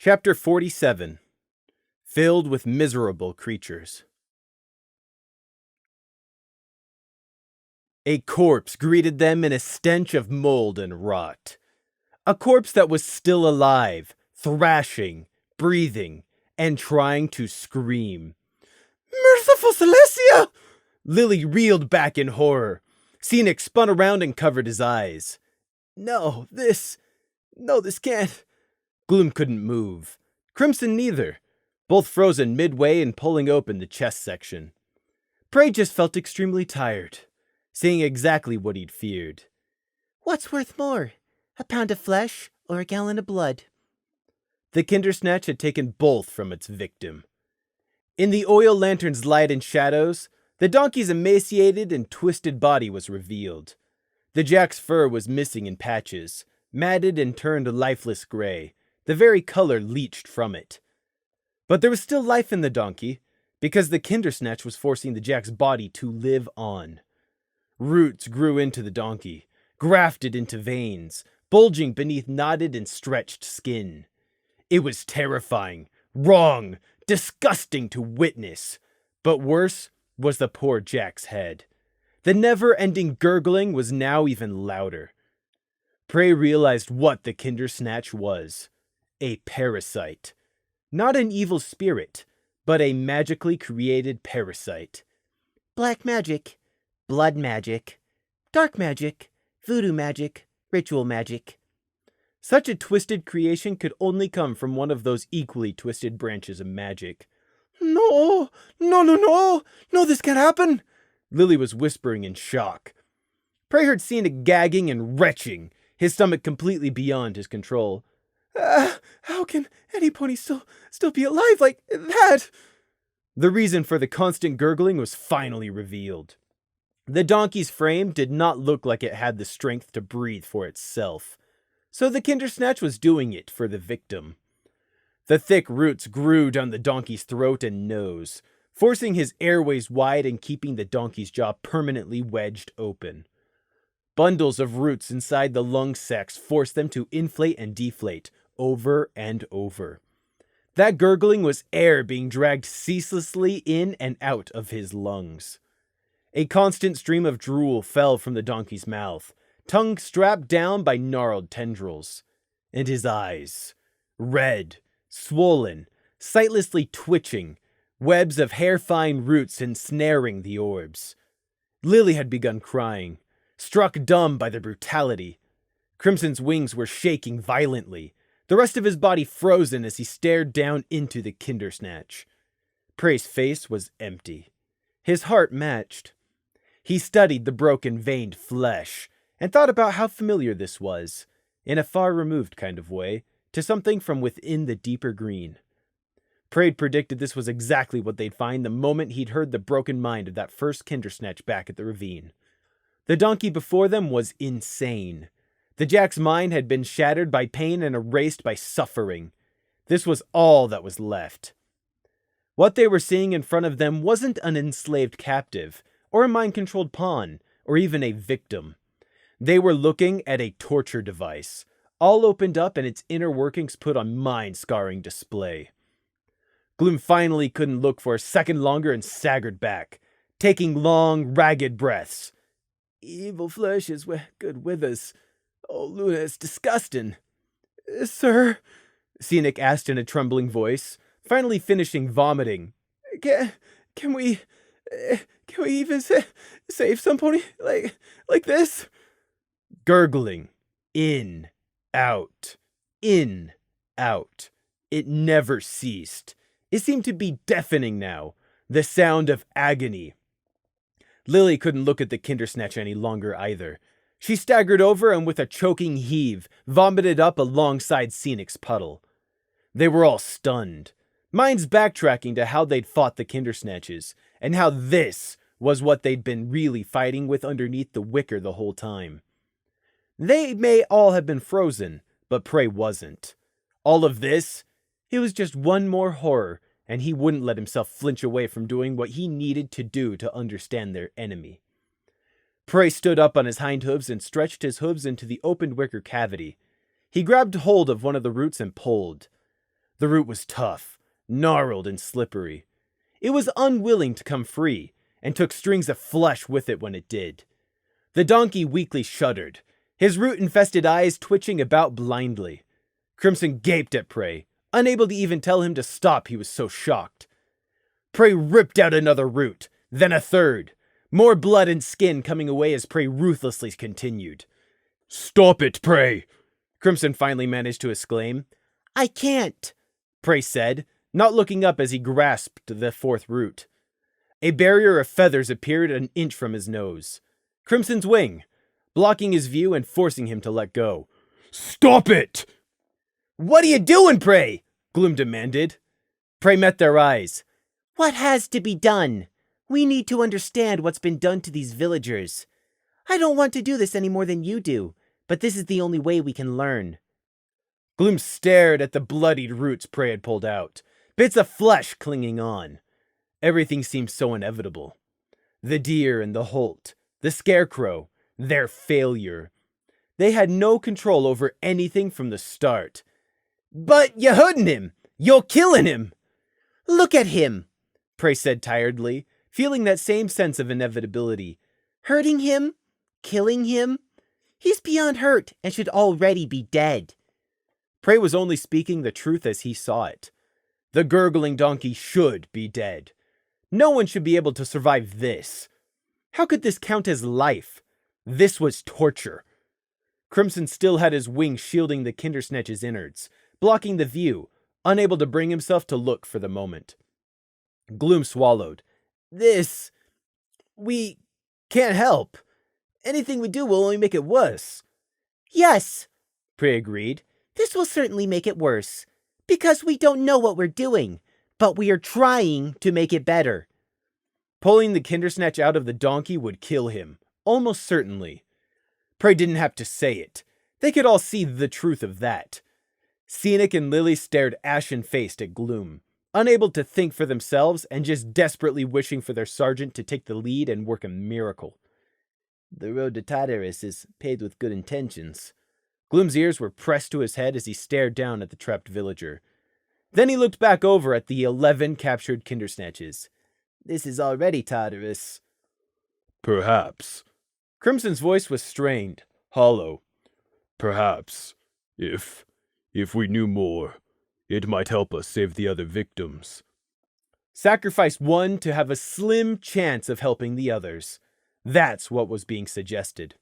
Chapter 47. Filled with Miserable Creatures. A corpse greeted them in a stench of mold and rot. A corpse that was still alive, thrashing, breathing, and trying to scream. "Merciful Celestia!" Lilly reeled back in horror. Scenic spun around and covered his eyes. No, this can't. Gloom couldn't move. Crimson neither, both frozen midway and pulling open the chest section. Prey just felt extremely tired, seeing exactly what he'd feared. What's worth more, a pound of flesh or a gallon of blood? The Kindersnatch had taken both from its victim. In the oil lantern's light and shadows, the donkey's emaciated and twisted body was revealed. The jack's fur was missing in patches, matted and turned a lifeless gray, the very color leached from it. But there was still life in the donkey, because the Kindersnatch was forcing the jack's body to live on. Roots grew into the donkey, grafted into veins, bulging beneath knotted and stretched skin. It was terrifying, wrong, disgusting to witness. But worse was the poor jack's head. The never-ending gurgling was now even louder. Prey realized what the Kindersnatch was. A parasite. Not an evil spirit, but a magically created parasite. Black magic, blood magic, dark magic, voodoo magic, ritual magic. Such a twisted creation could only come from one of those equally twisted branches of magic. No, this can't happen, Lilly was whispering in shock. Prey heard Scenic gagging and retching, his stomach completely beyond his control. How can any pony still be alive like that? The reason for the constant gurgling was finally revealed. The donkey's frame did not look like it had the strength to breathe for itself, so the Kindersnatch was doing it for the victim. The thick roots grew down the donkey's throat and nose, forcing his airways wide and keeping the donkey's jaw permanently wedged open. Bundles of roots inside the lung sacs forced them to inflate and deflate, over and over. That gurgling was air being dragged ceaselessly in and out of his lungs. A constant stream of drool fell from the donkey's mouth, tongue strapped down by gnarled tendrils. And his eyes, red, swollen, sightlessly twitching, webs of hair-fine roots ensnaring the orbs. Lilly had begun crying, struck dumb by the brutality. Crimson's wings were shaking violently, the rest of his body frozen as he stared down into the Kindersnatch. Prey's face was empty. His heart matched. He studied the broken, veined flesh, and thought about how familiar this was, in a far-removed kind of way, to something from within the deeper green. Prey'd predicted this was exactly what they'd find the moment he'd heard the broken mind of that first Kindersnatch back at the ravine. The donkey before them was insane. The jack's mind had been shattered by pain and erased by suffering. This was all that was left. What they were seeing in front of them wasn't an enslaved captive, or a mind-controlled pawn, or even a victim. They were looking at a torture device, all opened up and its inner workings put on mind-scarring display. Gloom finally couldn't look for a second longer and staggered back, taking long, ragged breaths. "Evil flesh is good with us. Oh, Luna, it's disgusting." "Sir?" Scenic asked in a trembling voice, finally finishing vomiting. Can we even save some pony like this?" Gurgling. In, out, in, out. It never ceased. It seemed to be deafening now, the sound of agony. Lilly couldn't look at the Kindersnatch any longer either. She staggered over and with a choking heave, vomited up alongside Scenic's puddle. They were all stunned, minds backtracking to how they'd fought the Kindersnatches, and how this was what they'd been really fighting with underneath the wicker the whole time. They may all have been frozen, but Prey wasn't. All of this, it was just one more horror, and he wouldn't let himself flinch away from doing what he needed to do to understand their enemy. Prey stood up on his hind hooves and stretched his hooves into the opened wicker cavity. He grabbed hold of one of the roots and pulled. The root was tough, gnarled and slippery. It was unwilling to come free, and took strings of flesh with it when it did. The donkey weakly shuddered, his root-infested eyes twitching about blindly. Crimson gaped at Prey, unable to even tell him to stop, he was so shocked. Prey ripped out another root, then a third, more blood and skin coming away as Prey ruthlessly continued. "Stop it, Prey!" Crimson finally managed to exclaim. "I can't," Prey said, not looking up as he grasped the fourth root. A barrier of feathers appeared an inch from his nose. Crimson's wing, blocking his view and forcing him to let go. "Stop it!" "What are you doing, Prey?" Gloom demanded. Prey met their eyes. "What has to be done? We need to understand what's been done to these villagers. I don't want to do this any more than you do, but this is the only way we can learn." Gloom stared at the bloodied roots Prey had pulled out, bits of flesh clinging on. Everything seemed so inevitable. The deer and the holt, the scarecrow, their failure. They had no control over anything from the start. "But you're hurting him! You're killing him!" "Look at him," Prey said tiredly, feeling that same sense of inevitability. "Hurting him? Killing him? He's beyond hurt and should already be dead." Prey was only speaking the truth as he saw it. The gurgling donkey should be dead. No one should be able to survive this. How could this count as life? This was torture. Crimson still had his wing shielding the Kindersnatch's innards, blocking the view, unable to bring himself to look for the moment. Gloom swallowed. We can't help. Anything we do will only make it worse." "Yes," Prey agreed. "this will certainly make it worse, because we don't know what we're doing, but we are trying to make it better." Pulling the Kindersnatch out of the donkey would kill him, almost certainly. Prey didn't have to say it. They could all see the truth of that. Scenic and Lilly stared ashen-faced at Gloom, unable to think for themselves and just desperately wishing for their sergeant to take the lead and work a miracle. "The road to Tartarus is paved with good intentions." Gloom's ears were pressed to his head as he stared down at the trapped villager. Then he looked back over at the 11 captured Kindersnatches. "This is already Tartarus." "Perhaps." Crimson's voice was strained, hollow. "Perhaps, if we knew more, it might help us save the other victims." Sacrifice one to have a slim chance of helping the others. That's what was being suggested.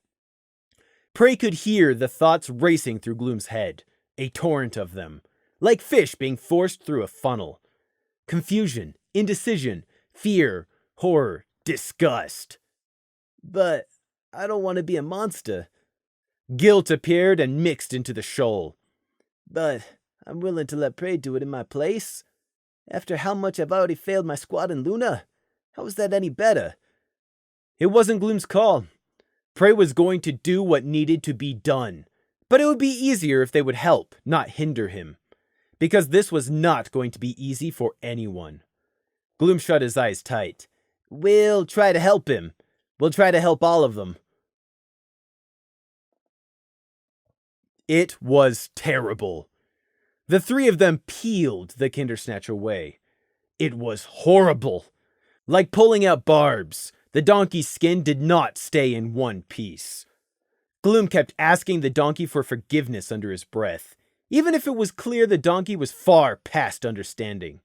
Prey could hear the thoughts racing through Gloom's head, a torrent of them, like fish being forced through a funnel. Confusion, indecision, fear, horror, disgust. "But I don't want to be a monster." Guilt appeared and mixed into the shoal. "But I'm willing to let Prey do it in my place. After how much I've already failed my squad in Luna, how is that any better?" It wasn't Gloom's call. Prey was going to do what needed to be done, but it would be easier if they would help, not hinder him. Because this was not going to be easy for anyone. Gloom shut his eyes tight. "We'll try to help him. We'll try to help all of them." It was terrible. The three of them peeled the Kindersnatch away. It was horrible. Like pulling out barbs, the donkey's skin did not stay in one piece. Gloom kept asking the donkey for forgiveness under his breath, even if it was clear the donkey was far past understanding.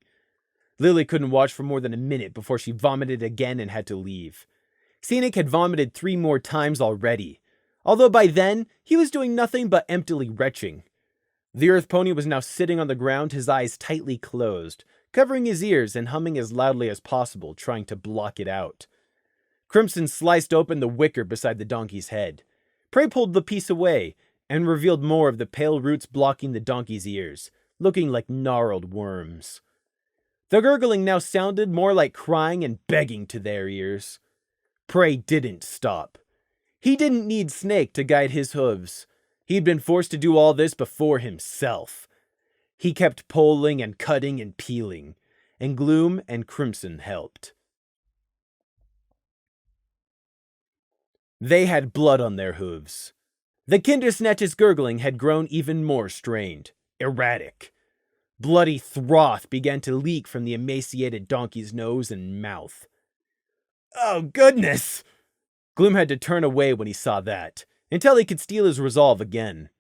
Lilly couldn't watch for more than a minute before she vomited again and had to leave. Scenic had vomited 3 more times already, although by then he was doing nothing but emptily retching. The earth pony was now sitting on the ground, his eyes tightly closed, covering his ears and humming as loudly as possible, trying to block it out. Crimson sliced open the wicker beside the donkey's head. Prey pulled the piece away and revealed more of the pale roots blocking the donkey's ears, looking like gnarled worms. The gurgling now sounded more like crying and begging to their ears. Prey didn't stop. He didn't need Snake to guide his hooves. He'd been forced to do all this before himself. He kept pulling and cutting and peeling, and Gloom and Crimson helped. They had blood on their hooves. The Kindersnatch's gurgling had grown even more strained, erratic. Bloody froth began to leak from the emaciated donkey's nose and mouth. Oh, goodness! Gloom had to turn away when he saw that, until he could steal his resolve again.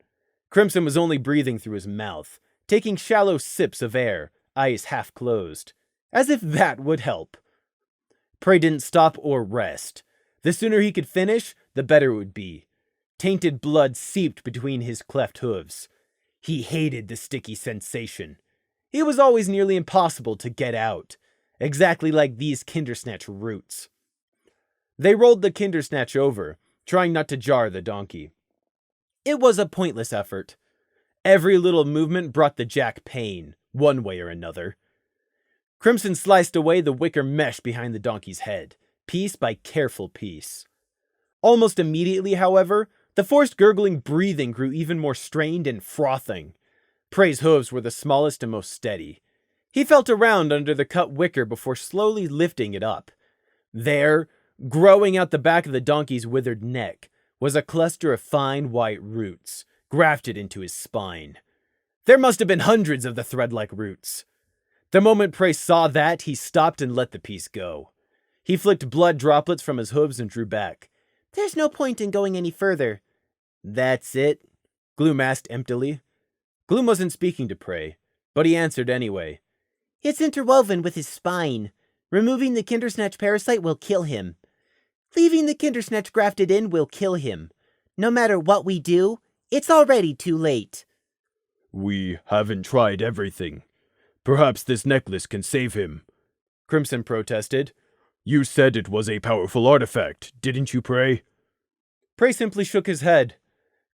Crimson was only breathing through his mouth, taking shallow sips of air, eyes half closed, as if that would help. Prey didn't stop or rest. The sooner he could finish, the better it would be. Tainted blood seeped between his cleft hooves. He hated the sticky sensation. It was always nearly impossible to get out, exactly like these Kindersnatch roots. They rolled the Kindersnatch over, trying not to jar the donkey. It was a pointless effort. Every little movement brought the jack pain, one way or another. Crimson sliced away the wicker mesh behind the donkey's head, piece by careful piece. Almost immediately, however, the forced gurgling breathing grew even more strained and frothing. Prey's hooves were the smallest and most steady. He felt around under the cut wicker before slowly lifting it up. There, growing out the back of the donkey's withered neck, was a cluster of fine white roots, grafted into his spine. There must have been hundreds of the thread-like roots. The moment Prey saw that, he stopped and let the piece go. He flicked blood droplets from his hooves and drew back. There's no point in going any further. That's it? Gloom asked emptily. Gloom wasn't speaking to Prey, but he answered anyway. It's interwoven with his spine. Removing the Kindersnatch parasite will kill him. Leaving the Kindersnatch grafted in will kill him. No matter what we do, it's already too late. We haven't tried everything. Perhaps this necklace can save him, Crimson protested. You said it was a powerful artifact, didn't you, Prey? Prey simply shook his head.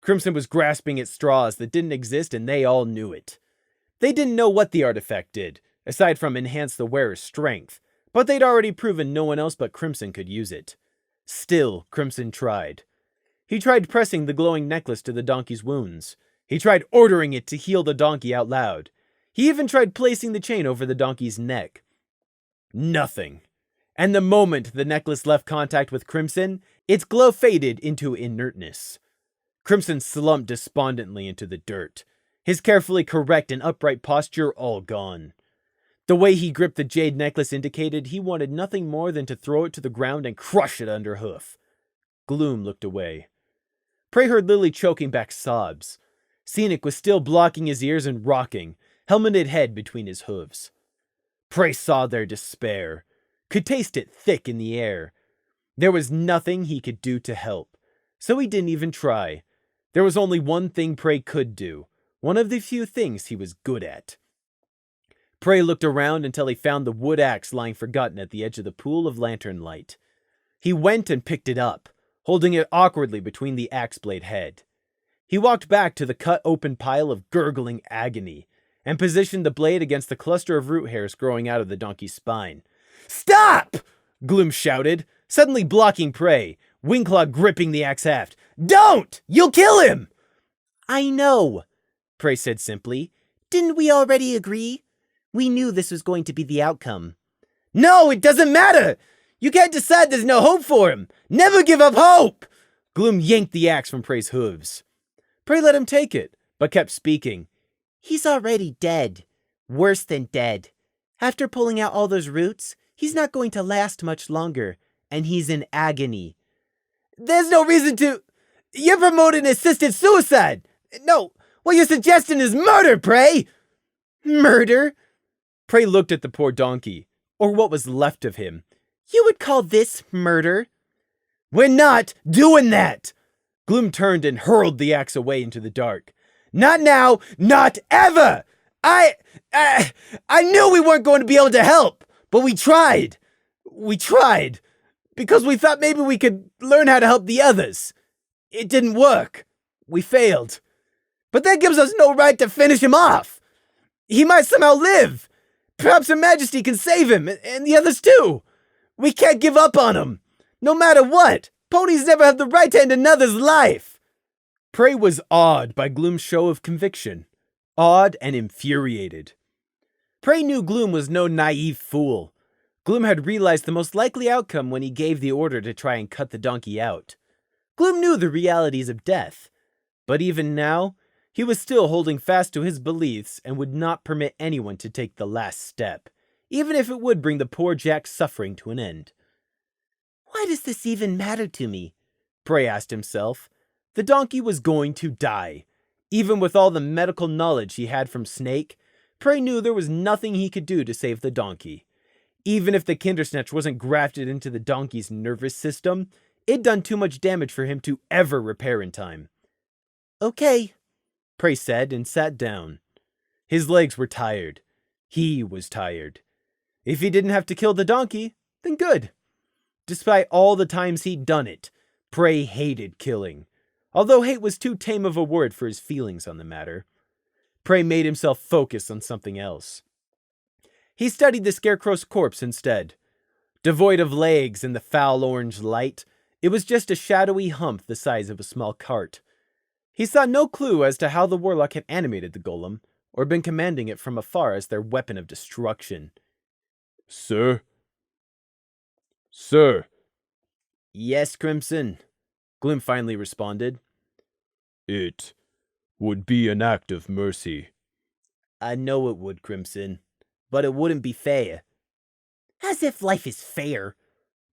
Crimson was grasping at straws that didn't exist, and they all knew it. They didn't know what the artifact did, aside from enhance the wearer's strength, but they'd already proven no one else but Crimson could use it. Still, Crimson tried. He tried pressing the glowing necklace to the donkey's wounds. He tried ordering it to heal the donkey out loud. He even tried placing the chain over the donkey's neck. Nothing. And the moment the necklace left contact with Crimson, its glow faded into inertness. Crimson slumped despondently into the dirt, his carefully correct and upright posture all gone. The way he gripped the jade necklace indicated he wanted nothing more than to throw it to the ground and crush it under hoof. Gloom looked away. Prey heard Lilly choking back sobs. Scenic was still blocking his ears and rocking, helmeted head between his hooves. Prey saw their despair, could taste it thick in the air. There was nothing he could do to help, so he didn't even try. There was only one thing Prey could do, one of the few things he was good at. Prey looked around until he found the wood axe lying forgotten at the edge of the pool of lantern light. He went and picked it up, holding it awkwardly between the axe blade head. He walked back to the cut-open pile of gurgling agony, and positioned the blade against the cluster of root hairs growing out of the donkey's spine. "Stop!" Gloom shouted, suddenly blocking Prey, Wingclaw gripping the axe haft. "Don't! You'll kill him!" I know, Prey said simply. Didn't we already agree? We knew this was going to be the outcome. "No, it doesn't matter! You can't decide there's no hope for him! Never give up hope!" Gloom yanked the axe from Prey's hooves. Prey let him take it, but kept speaking. He's already dead. Worse than dead. After pulling out all those roots, he's not going to last much longer, and he's in agony. "There's no reason to... You're promoting assisted suicide! No, what you're suggesting is murder, Prey!" Murder? Prey looked at the poor donkey, or what was left of him. You would call this murder? "We're not doing that!" Gloom turned and hurled the axe away into the dark. "Not now, not ever! I knew we weren't going to be able to help, but we tried. We tried, because we thought maybe we could learn how to help the others. It didn't work. We failed. But that gives us no right to finish him off. He might somehow live. Perhaps Her Majesty can save him, and the others too. We can't give up on him. No matter what, ponies never have the right to end another's life." Prey was awed by Gloom's show of conviction. Awed and infuriated. Prey knew Gloom was no naive fool. Gloom had realized the most likely outcome when he gave the order to try and cut the donkey out. Gloom knew the realities of death. But even now, He was still holding fast to his beliefs and would not permit anyone to take the last step, even if it would bring the poor Jack's suffering to an end. Why does this even matter to me? Prey asked himself. The donkey was going to die. Even with all the medical knowledge he had from Snake, Prey knew there was nothing he could do to save the donkey. Even if the Kindersnatch wasn't grafted into the donkey's nervous system, it'd done too much damage for him to ever repair in time. Okay, Prey said and sat down. His legs were tired. He was tired. If he didn't have to kill the donkey, then good. Despite all the times he'd done it, Prey hated killing. Although hate was too tame of a word for his feelings on the matter. Prey made himself focus on something else. He studied the Scarecrow's corpse instead. Devoid of legs and the foul orange light, it was just a shadowy hump the size of a small cart. He saw no clue as to how the warlock had animated the golem, or been commanding it from afar as their weapon of destruction. Sir? Sir? Yes, Crimson, Gloom finally responded. It would be an act of mercy. I know it would, Crimson, but it wouldn't be fair. As if life is fair,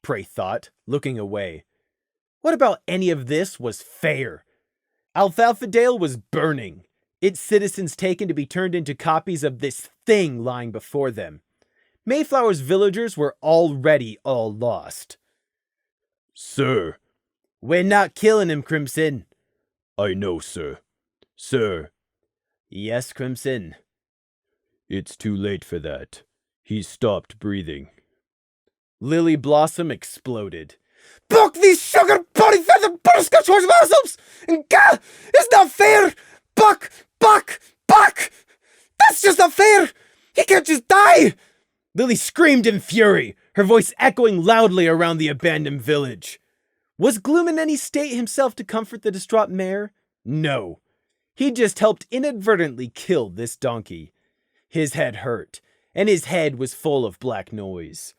Prey thought, looking away. What about any of this was fair? Alfalfa Dale was burning, its citizens taken to be turned into copies of this thing lying before them. Mayflower's villagers were already all lost. Sir. We're not killing him, Crimson. I know, sir. Sir. Yes, Crimson. It's too late for that. He's stopped breathing. Lilly Blossom exploded. Buck these sugar body feather butterscotch horse blossoms! And gah! It's not fair! Buck! Buck! Buck! That's just not fair! He can't just die! Lilly screamed in fury, her voice echoing loudly around the abandoned village. Was Gloom in any state himself to comfort the distraught mayor? No. He just helped inadvertently kill this donkey. His head hurt, and his head was full of black noise.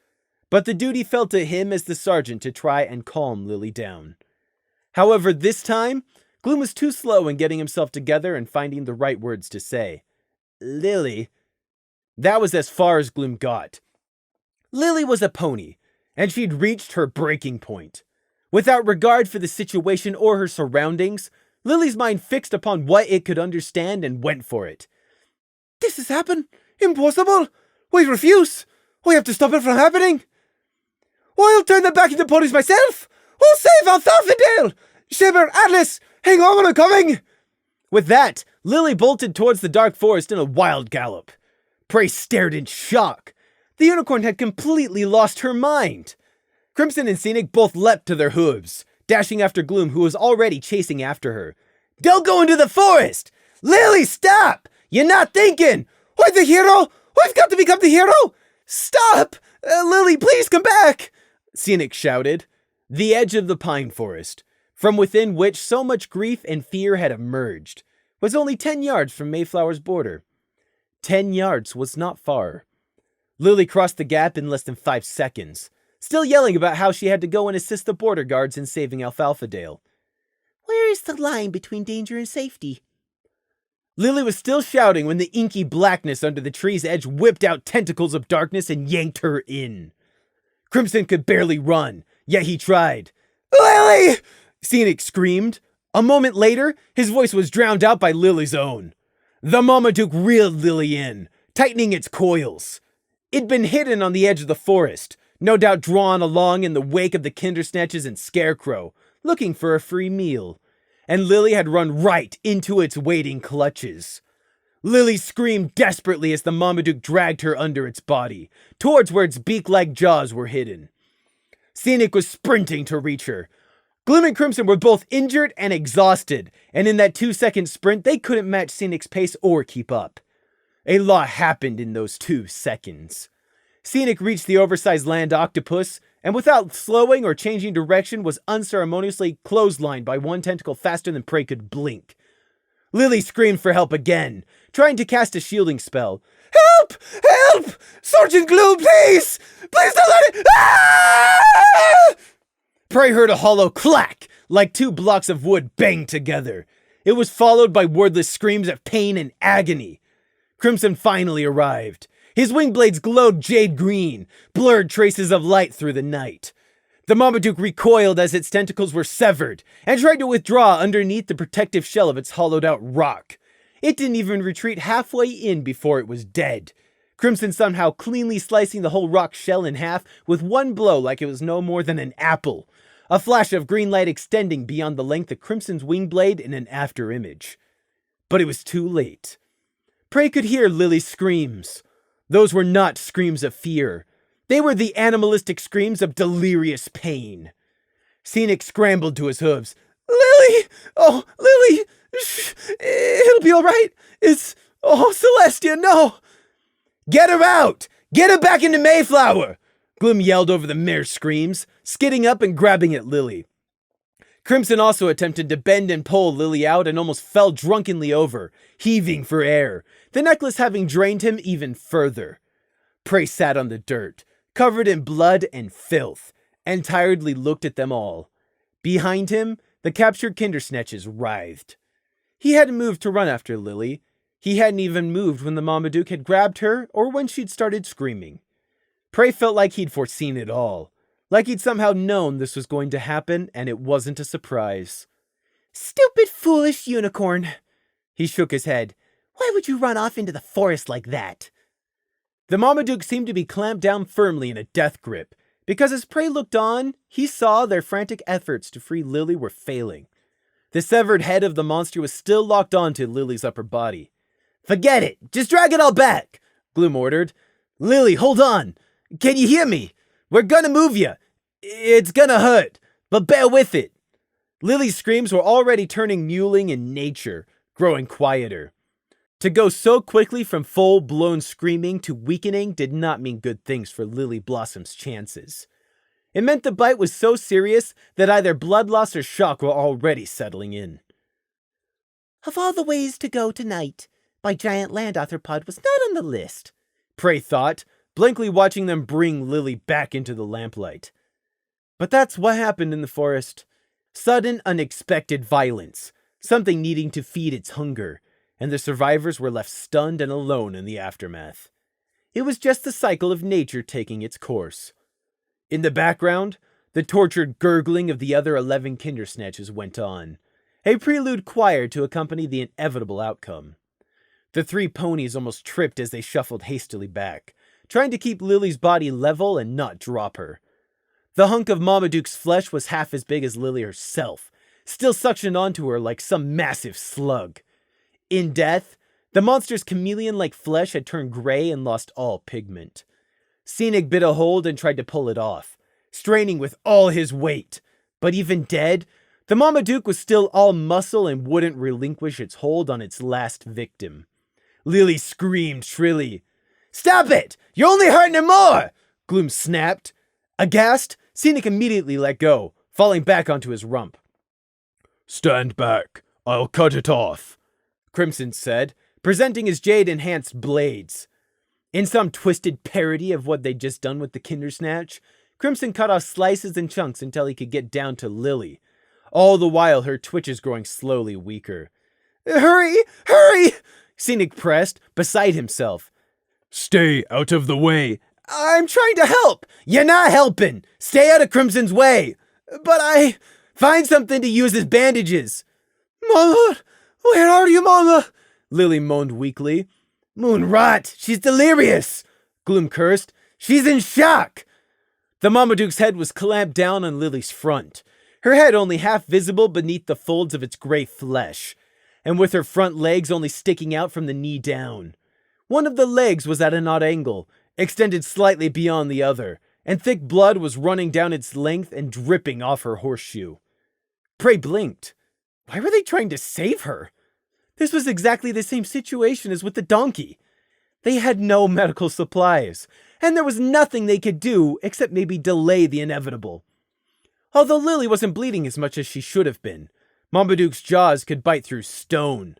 But the duty fell to him as the sergeant to try and calm Lilly down. However, this time, Gloom was too slow in getting himself together and finding the right words to say. Lilly. That was as far as Gloom got. Lilly was a pony, and she'd reached her breaking point. Without regard for the situation or her surroundings, Lilly's mind fixed upon what it could understand and went for it. This has happened. Impossible. We refuse. We have to stop it from happening. I'll turn them back into ponies myself. We'll save Alfalfa Dale. Shimmer, Atlas, hang on, I'm coming. With that, Lilly bolted towards the dark forest in a wild gallop. Prey stared in shock. The unicorn had completely lost her mind. Crimson and Scenic both leapt to their hooves, dashing after Gloom, who was already chasing after her. Don't go into the forest! Lilly, stop! You're not thinking! I'm the hero! I've got to become the hero! Stop! Lilly, please come back! Scenic shouted. The edge of the pine forest, from within which so much grief and fear had emerged, was only 10 yards from Mayflower's border. 10 yards was not far. Lilly crossed the gap in less than 5 seconds, still yelling about how she had to go and assist the border guards in saving Alfalfa Dale. Where is the line between danger and safety? Lilly was still shouting when the inky blackness under the tree's edge whipped out tentacles of darkness and yanked her in. Crimson could barely run, yet he tried. Lilly! Scenic screamed. A moment later, his voice was drowned out by Lilly's own. The Marmaduke reeled Lilly in, tightening its coils. It'd been hidden on the edge of the forest, no doubt drawn along in the wake of the Kindersnatches and Scarecrow, looking for a free meal. And Lilly had run right into its waiting clutches. Lilly screamed desperately as the Marmaduke dragged her under its body, towards where its beak-like jaws were hidden. Scenic was sprinting to reach her. Gloom and Crimson were both injured and exhausted, and in that 2-second sprint, they couldn't match Scenic's pace or keep up. A lot happened in those 2 seconds. Scenic reached the oversized land octopus, and without slowing or changing direction, was unceremoniously clotheslined by one tentacle faster than Prey could blink. Lilly screamed for help again, trying to cast a shielding spell. Help! Help! Sergeant Gloom, please! Please don't let it... Ah! Prey heard a hollow clack, like 2 blocks of wood banged together. It was followed by wordless screams of pain and agony. Crimson finally arrived. His wing blades glowed jade green, blurred traces of light through the night. The Marmaduke recoiled as its tentacles were severed, and tried to withdraw underneath the protective shell of its hollowed-out rock. It didn't even retreat halfway in before it was dead. Crimson somehow cleanly slicing the whole rock shell in half with one blow like it was no more than an apple. A flash of green light extending beyond the length of Crimson's wing blade in an after image. But it was too late. Prey could hear Lilly's screams. Those were not screams of fear. They were the animalistic screams of delirious pain. Scenic scrambled to his hooves. Lilly! Oh, Lilly! Shh, it'll be all right. Oh, Celestia, no! Get her out! Get her back into Mayflower! Gloom yelled over the mare's screams, skidding up and grabbing at Lilly. Crimson also attempted to bend and pull Lilly out and almost fell drunkenly over, heaving for air, the necklace having drained him even further. Prey sat on the dirt, covered in blood and filth, and tiredly looked at them all. Behind him, the captured Kindersnatches writhed. He hadn't moved to run after Lilly. He hadn't even moved when the Marmaduke had grabbed her or when she'd started screaming. Prey felt like he'd foreseen it all, like he'd somehow known this was going to happen and it wasn't a surprise. Stupid, foolish unicorn. He shook his head. Why would you run off into the forest like that? The Marmaduke seemed to be clamped down firmly in a death grip, because as Prey looked on, he saw their frantic efforts to free Lilly were failing. The severed head of the monster was still locked onto Lilly's upper body. "Forget it! Just drag it all back!" Gloom ordered. "Lilly, hold on! Can you hear me? We're gonna move you! It's gonna hurt, but bear with it!" Lilly's screams were already turning mewling in nature, growing quieter. To go so quickly from full-blown screaming to weakening did not mean good things for Lilly Blossom's chances. It meant the bite was so serious that either blood loss or shock were already settling in. Of all the ways to go tonight, my giant land arthropod was not on the list, Prey thought, blankly watching them bring Lilly back into the lamplight. But that's what happened in the forest. Sudden, unexpected violence, something needing to feed its hunger, and the survivors were left stunned and alone in the aftermath. It was just the cycle of nature taking its course. In the background, the tortured gurgling of the other 11 Kindersnatches went on, a prelude choir to accompany the inevitable outcome. The 3 ponies almost tripped as they shuffled hastily back, trying to keep Lilly's body level and not drop her. The hunk of Marmaduke's flesh was half as big as Lilly herself, still suctioned onto her like some massive slug. In death, the monster's chameleon-like flesh had turned gray and lost all pigment. Scenic bit a hold and tried to pull it off, straining with all his weight. But even dead, the Marmaduke was still all muscle and wouldn't relinquish its hold on its last victim. Lilly screamed shrilly. "Stop it! You're only hurting her more!" Gloom snapped. Aghast, Scenic immediately let go, falling back onto his rump. "Stand back. I'll cut it off," Crimson said, presenting his jade-enhanced blades. In some twisted parody of what they'd just done with the Kindersnatch, Crimson cut off slices and chunks until he could get down to Lilly, all the while her twitches growing slowly weaker. "Hurry! Hurry!" Scenic pressed, beside himself. "Stay out of the way." "I'm trying to help!" "You're not helping! Stay out of Crimson's way!" "But find something to use as bandages!" "Mama! Where are you, Mama?" Lilly moaned weakly. "Moon rot! She's delirious!" Gloom cursed. "She's in shock!" The Marmaduke's head was clamped down on Lilly's front, her head only half visible beneath the folds of its gray flesh, and with her front legs only sticking out from the knee down. One of the legs was at an odd angle, extended slightly beyond the other, and thick blood was running down its length and dripping off her horseshoe. Prey blinked. Why were they trying to save her? This was exactly the same situation as with the donkey. They had no medical supplies, and there was nothing they could do except maybe delay the inevitable. Although Lilly wasn't bleeding as much as she should have been, Marmaduke's jaws could bite through stone.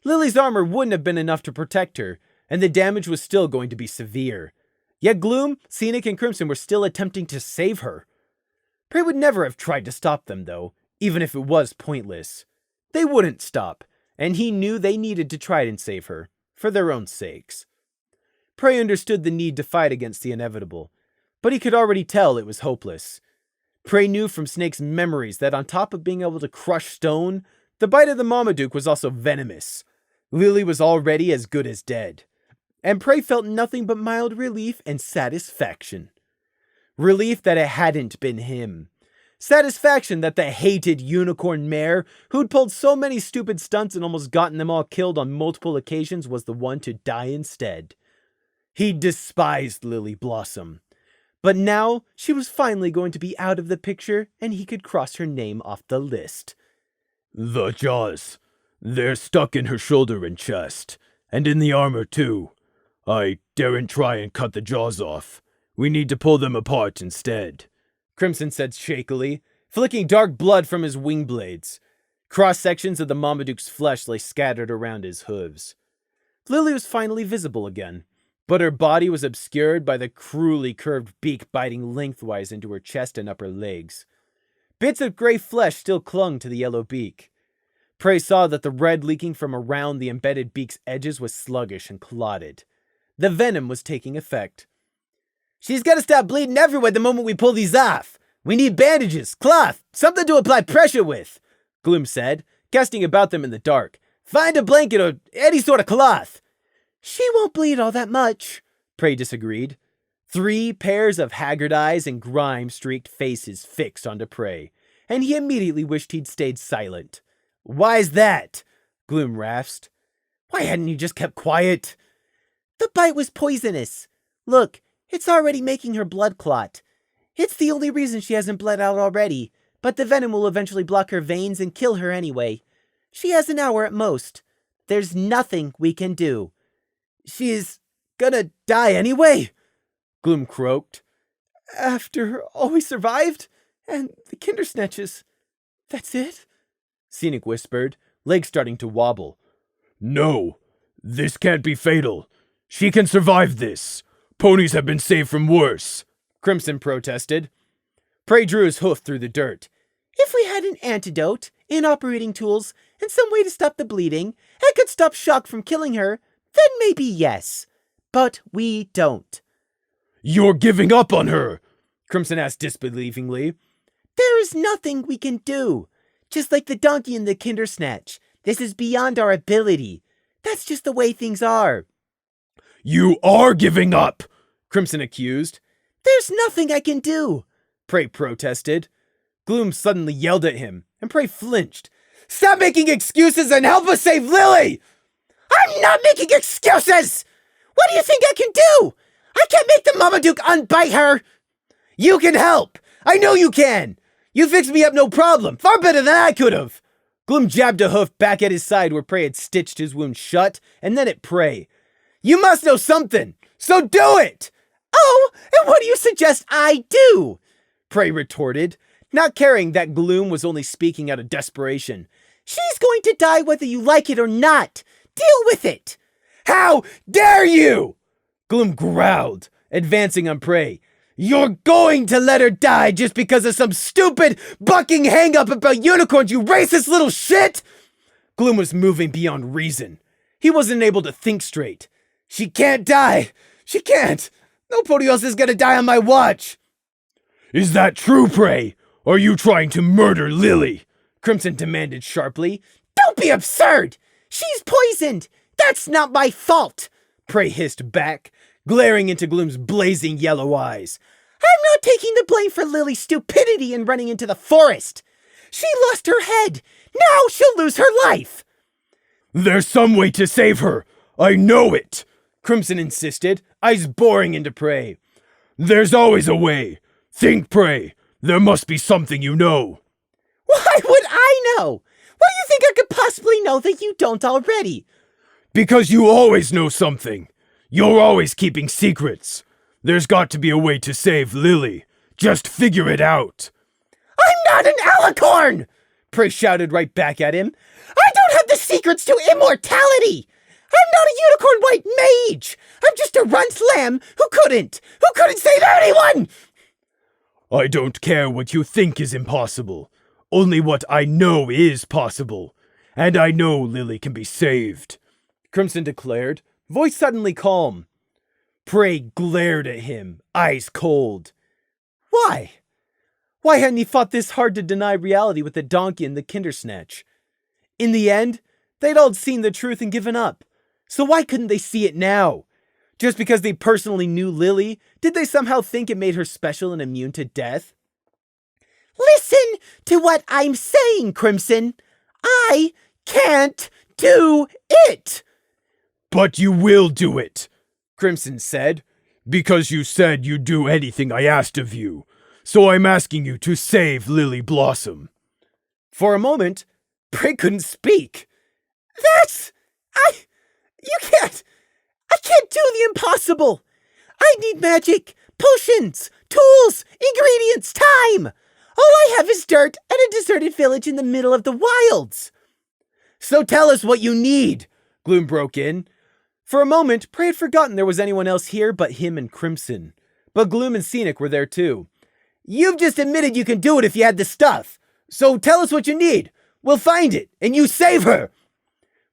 Lilly's armor wouldn't have been enough to protect her, and the damage was still going to be severe. Yet Gloom, Scenic, and Crimson were still attempting to save her. Prey would never have tried to stop them, though, even if it was pointless. They wouldn't stop, and he knew they needed to try and save her, for their own sakes. Prey understood the need to fight against the inevitable, but he could already tell it was hopeless. Prey knew from Snake's memories that on top of being able to crush stone, the bite of the Marmaduke was also venomous. Lilly was already as good as dead, and Prey felt nothing but mild relief and satisfaction. Relief that it hadn't been him. Satisfaction that the hated unicorn mare, who'd pulled so many stupid stunts and almost gotten them all killed on multiple occasions, was the one to die instead. He despised Lilly Blossom. But now, she was finally going to be out of the picture, and he could cross her name off the list. The jaws. They're stuck in her shoulder and chest, and in the armor too. I daren't try and cut the jaws off. We need to pull them apart instead, Crimson said shakily, flicking dark blood from his wing blades. Cross-sections of the Marmaduke's flesh lay scattered around his hooves. Lilly was finally visible again, but her body was obscured by the cruelly curved beak biting lengthwise into her chest and upper legs. Bits of gray flesh still clung to the yellow beak. Prey saw that the red leaking from around the embedded beak's edges was sluggish and clotted. The venom was taking effect. She's gotta stop bleeding everywhere the moment we pull these off. We need bandages, cloth, something to apply pressure with, Gloom said, casting about them in the dark. Find a blanket or any sort of cloth. She won't bleed all that much, Prey disagreed. 3 pairs of haggard eyes and grime-streaked faces fixed onto Prey, and he immediately wished he'd stayed silent. Why's that? Gloom rasped. Why hadn't you just kept quiet? The bite was poisonous. Look, it's already making her blood clot. It's the only reason she hasn't bled out already, but the venom will eventually block her veins and kill her anyway. She has an hour at most. There's nothing we can do. She's gonna die anyway, Gloom croaked. After all we survived, and the Kindersnatches. That's it? Scenic whispered, legs starting to wobble. No, this can't be fatal. She can survive this. Ponies have been saved from worse, Crimson protested. Prey drew his hoof through the dirt. If we had an antidote, and operating tools, and some way to stop the bleeding, and could stop shock from killing her, then maybe yes. But we don't. You're giving up on her, Crimson asked disbelievingly. There is nothing we can do. Just like the donkey in the Kindersnatch. This is beyond our ability. That's just the way things are. You are giving up, Crimson accused. There's nothing I can do, Prey protested. Gloom suddenly yelled at him, and Prey flinched. Stop making excuses and help us save Lilly! I'm not making excuses! What do you think I can do? I can't make the Marmaduke unbite her! You can help! I know you can! You fixed me up no problem, far better than I could have! Gloom jabbed a hoof back at his side where Prey had stitched his wound shut, and then at Prey. You must know something, so do it! Oh, and what do you suggest I do? Prey retorted, not caring that Gloom was only speaking out of desperation. She's going to die whether you like it or not. Deal with it! How dare you! Gloom growled, advancing on Prey. You're going to let her die just because of some stupid bucking hang-up about unicorns, you racist little shit! Gloom was moving beyond reason. He wasn't able to think straight. She can't die! She can't! Nobody else is gonna die on my watch! Is that true, Prey? Are you trying to murder Lilly? Crimson demanded sharply. Don't be absurd! She's poisoned! That's not my fault! Prey hissed back, glaring into Gloom's blazing yellow eyes. I'm not taking the blame for Lily's stupidity in running into the forest. She lost her head. Now she'll lose her life. There's some way to save her. I know it, Crimson insisted, eyes boring into Prey. There's always a way. Think, Prey. There must be something you know. Why would I know? What do you think I could possibly know that you don't already? Because you always know something. You're always keeping secrets. There's got to be a way to save Lilly. Just figure it out. I'm not an alicorn! Prey shouted right back at him. I don't have the secrets to immortality! I'm not a unicorn white mage! I'm just a runt lamb who couldn't save anyone! I don't care what you think is impossible. Only what I know is possible. and I know Lilly can be saved," Crimson declared, voice suddenly calm. Prey glared at him, eyes cold. Why? Why hadn't he fought this hard to deny reality with the donkey and the Kindersnatch? In the end, they'd all seen the truth and given up. So why couldn't they see it now? Just because they personally knew Lilly, did they somehow think it made her special and immune to death? Listen to what I'm saying, Crimson. I can't do it. "But you will do it," Crimson said. "because you said you'd do anything I asked of you. So I'm asking you to save Lilly Blossom." For a moment, Prey couldn't speak. I can't do the impossible. I need magic, potions, tools, ingredients, time. All I have is dirt and a deserted village in the middle of the wilds. So tell us what you need, Gloom broke in. For a moment, Prey had forgotten there was anyone else here but him and Crimson. But Gloom and Scenic were there too. You've just admitted you can do it if you had the stuff. So tell us what you need. We'll find it, and you save her.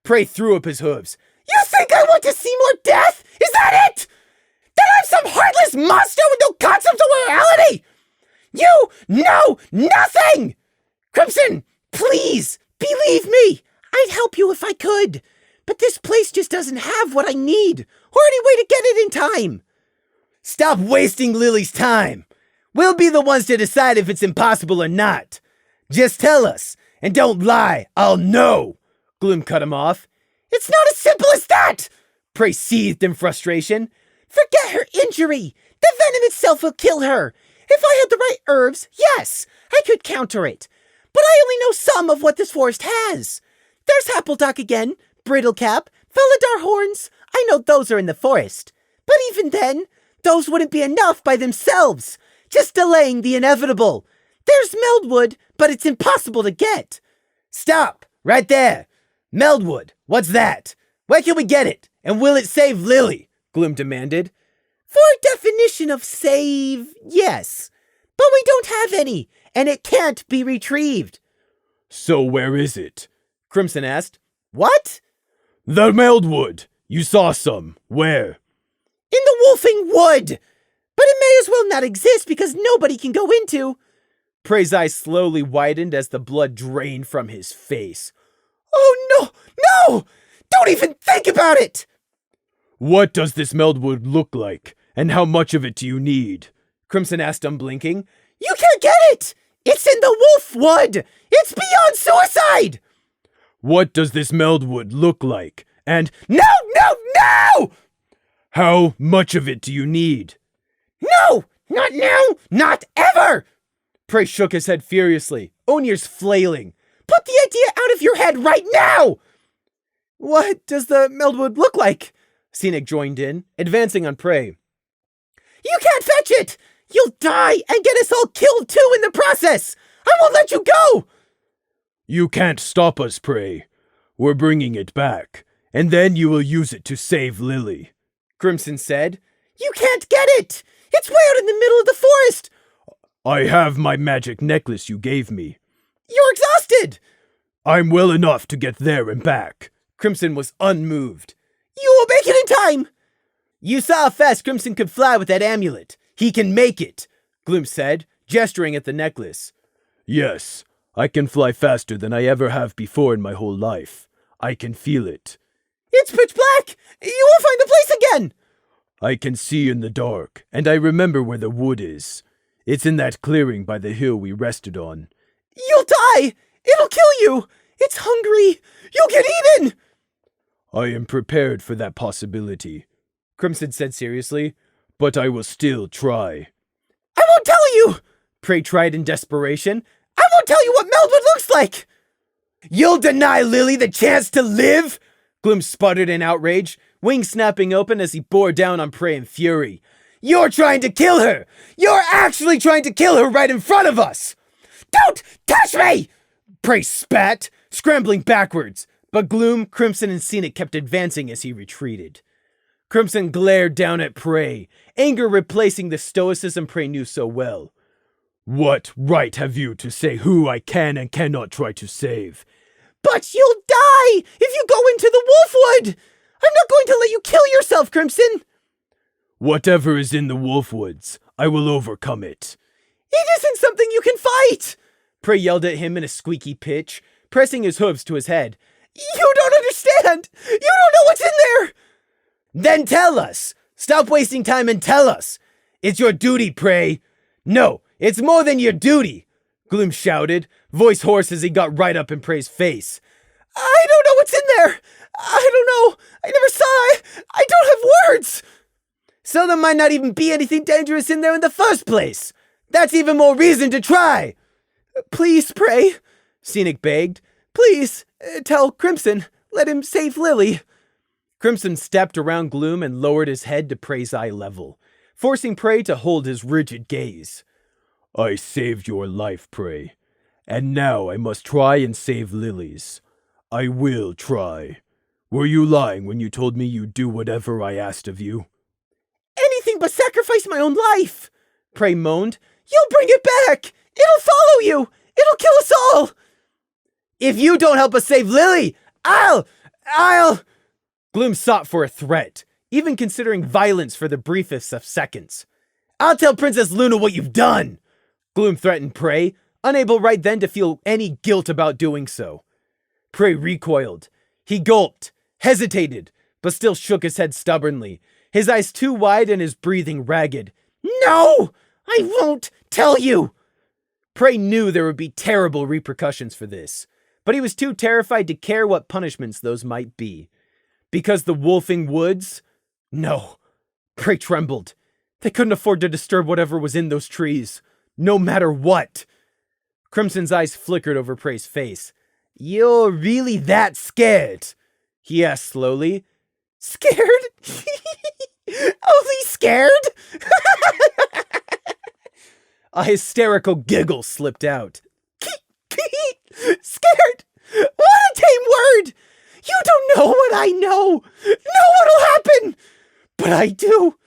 Prey threw up his hooves. You think I want to see more death? Is that it? That I'm some heartless monster with no concept of morality? You know nothing! Crimson, please, believe me. I'd help you if I could. But this place just doesn't have what I need, or any way to get it in time. Stop wasting Lily's time. We'll be the ones to decide if it's impossible or not. Just tell us, and don't lie, I'll know. Gloom cut him off. It's not as simple as that! Prey seethed in frustration. Forget her injury. The venom itself will kill her. If I had the right herbs, yes, I could counter it. But I only know some of what this forest has. There's Happledock again, Brittlecap, Felidar horns. I know those are in the forest. But even then, those wouldn't be enough by themselves. Just delaying the inevitable. There's Meldwood, but it's impossible to get. Stop! Right there! Meldwood, what's that? Where can we get it? And will it save Lilly? Gloom demanded. For a definition of save, yes. But we don't have any, and it can't be retrieved. So where is it? Crimson asked. What? The Meldwood. You saw some. Where? In the Wolfing Wood. But it may as well not exist because nobody can go into. Prey's eyes slowly widened as the blood drained from his face. Oh, no! No! Don't even think about it! What does this Meldwood look like, and how much of it do you need? Crimson asked, unblinking. You can't get it! It's in the Wolfwood! It's beyond suicide! What does this Meldwood look like, and— No! How much of it do you need? No! Not now! Not ever! Prey shook his head furiously, own ears flailing. Put the idea out of your head right now! What does the Meldwood look like? Scenic joined in, advancing on Prey. You can't fetch it! You'll die and get us all killed too in the process! I won't let you go! You can't stop us, Prey. We're bringing it back, and then you will use it to save Lilly. Crimson said. You can't get it! It's way out in the middle of the forest! I have my magic necklace you gave me. You're exhausted! I'm well enough to get there and back. Crimson was unmoved. You will make it in time! You saw how fast Crimson could fly with that amulet. He can make it, Gloom said, gesturing at the necklace. Yes, I can fly faster than I ever have before in my whole life. I can feel it. It's pitch black! You won't find the place again! I can see in the dark, and I remember where the wood is. It's in that clearing by the hill we rested on. You'll die! It'll kill you! It's hungry! You'll get eaten! I am prepared for that possibility, Crimson said seriously, but I will still try. I won't tell you! Prey tried in desperation. I won't tell you what Meldwood looks like! You'll deny Lilly the chance to live? Gloom sputtered in outrage, wings snapping open as he bore down on Prey in fury. You're trying to kill her! You're actually trying to kill her right in front of us! Don't touch me! Prey spat, scrambling backwards, but Gloom, Crimson, and Scenic kept advancing as he retreated. Crimson glared down at Prey, anger replacing the stoicism Prey knew so well. What right have you to say who I can and cannot try to save? But you'll die if you go into the Wolfwood! I'm not going to let you kill yourself, Crimson! Whatever is in the Wolfwoods, I will overcome it. It isn't something you can fight! Prey yelled at him in a squeaky pitch, pressing his hooves to his head. You don't understand! You don't know what's in there! Then tell us! Stop wasting time and tell us! It's your duty, Prey! No, it's more than your duty! Gloom shouted, voice hoarse as he got right up in Prey's face. I don't know what's in there! I don't know! I never saw! I don't have words! So there might not even be anything dangerous in there in the first place! That's even more reason to try! Please, Prey, Scenic begged. Please, tell Crimson. Let him save Lilly. Crimson stepped around Gloom and lowered his head to Prey's eye level, forcing Prey to hold his rigid gaze. I saved your life, Prey, and now I must try and save Lilly's. I will try. Were you lying when you told me you'd do whatever I asked of you? Anything but sacrifice my own life, Prey moaned. You'll bring it back! It'll follow you! It'll kill us all! If you don't help us save Lilly, I'll... Gloom sought for a threat, even considering violence for the briefest of seconds. I'll tell Princess Luna what you've done! Gloom threatened Prey, unable right then to feel any guilt about doing so. Prey recoiled. He gulped, hesitated, but still shook his head stubbornly, his eyes too wide and his breathing ragged. No! I won't tell you! Prey knew there would be terrible repercussions for this, but he was too terrified to care what punishments those might be. Because the wolfing woods? No. Prey trembled. They couldn't afford to disturb whatever was in those trees, no matter what. Crimson's eyes flickered over Prey's face. You're really that scared? He asked slowly. Scared? Only scared? A hysterical giggle slipped out. Scared? What a tame word! You don't know what I know! Know what'll happen! But I do!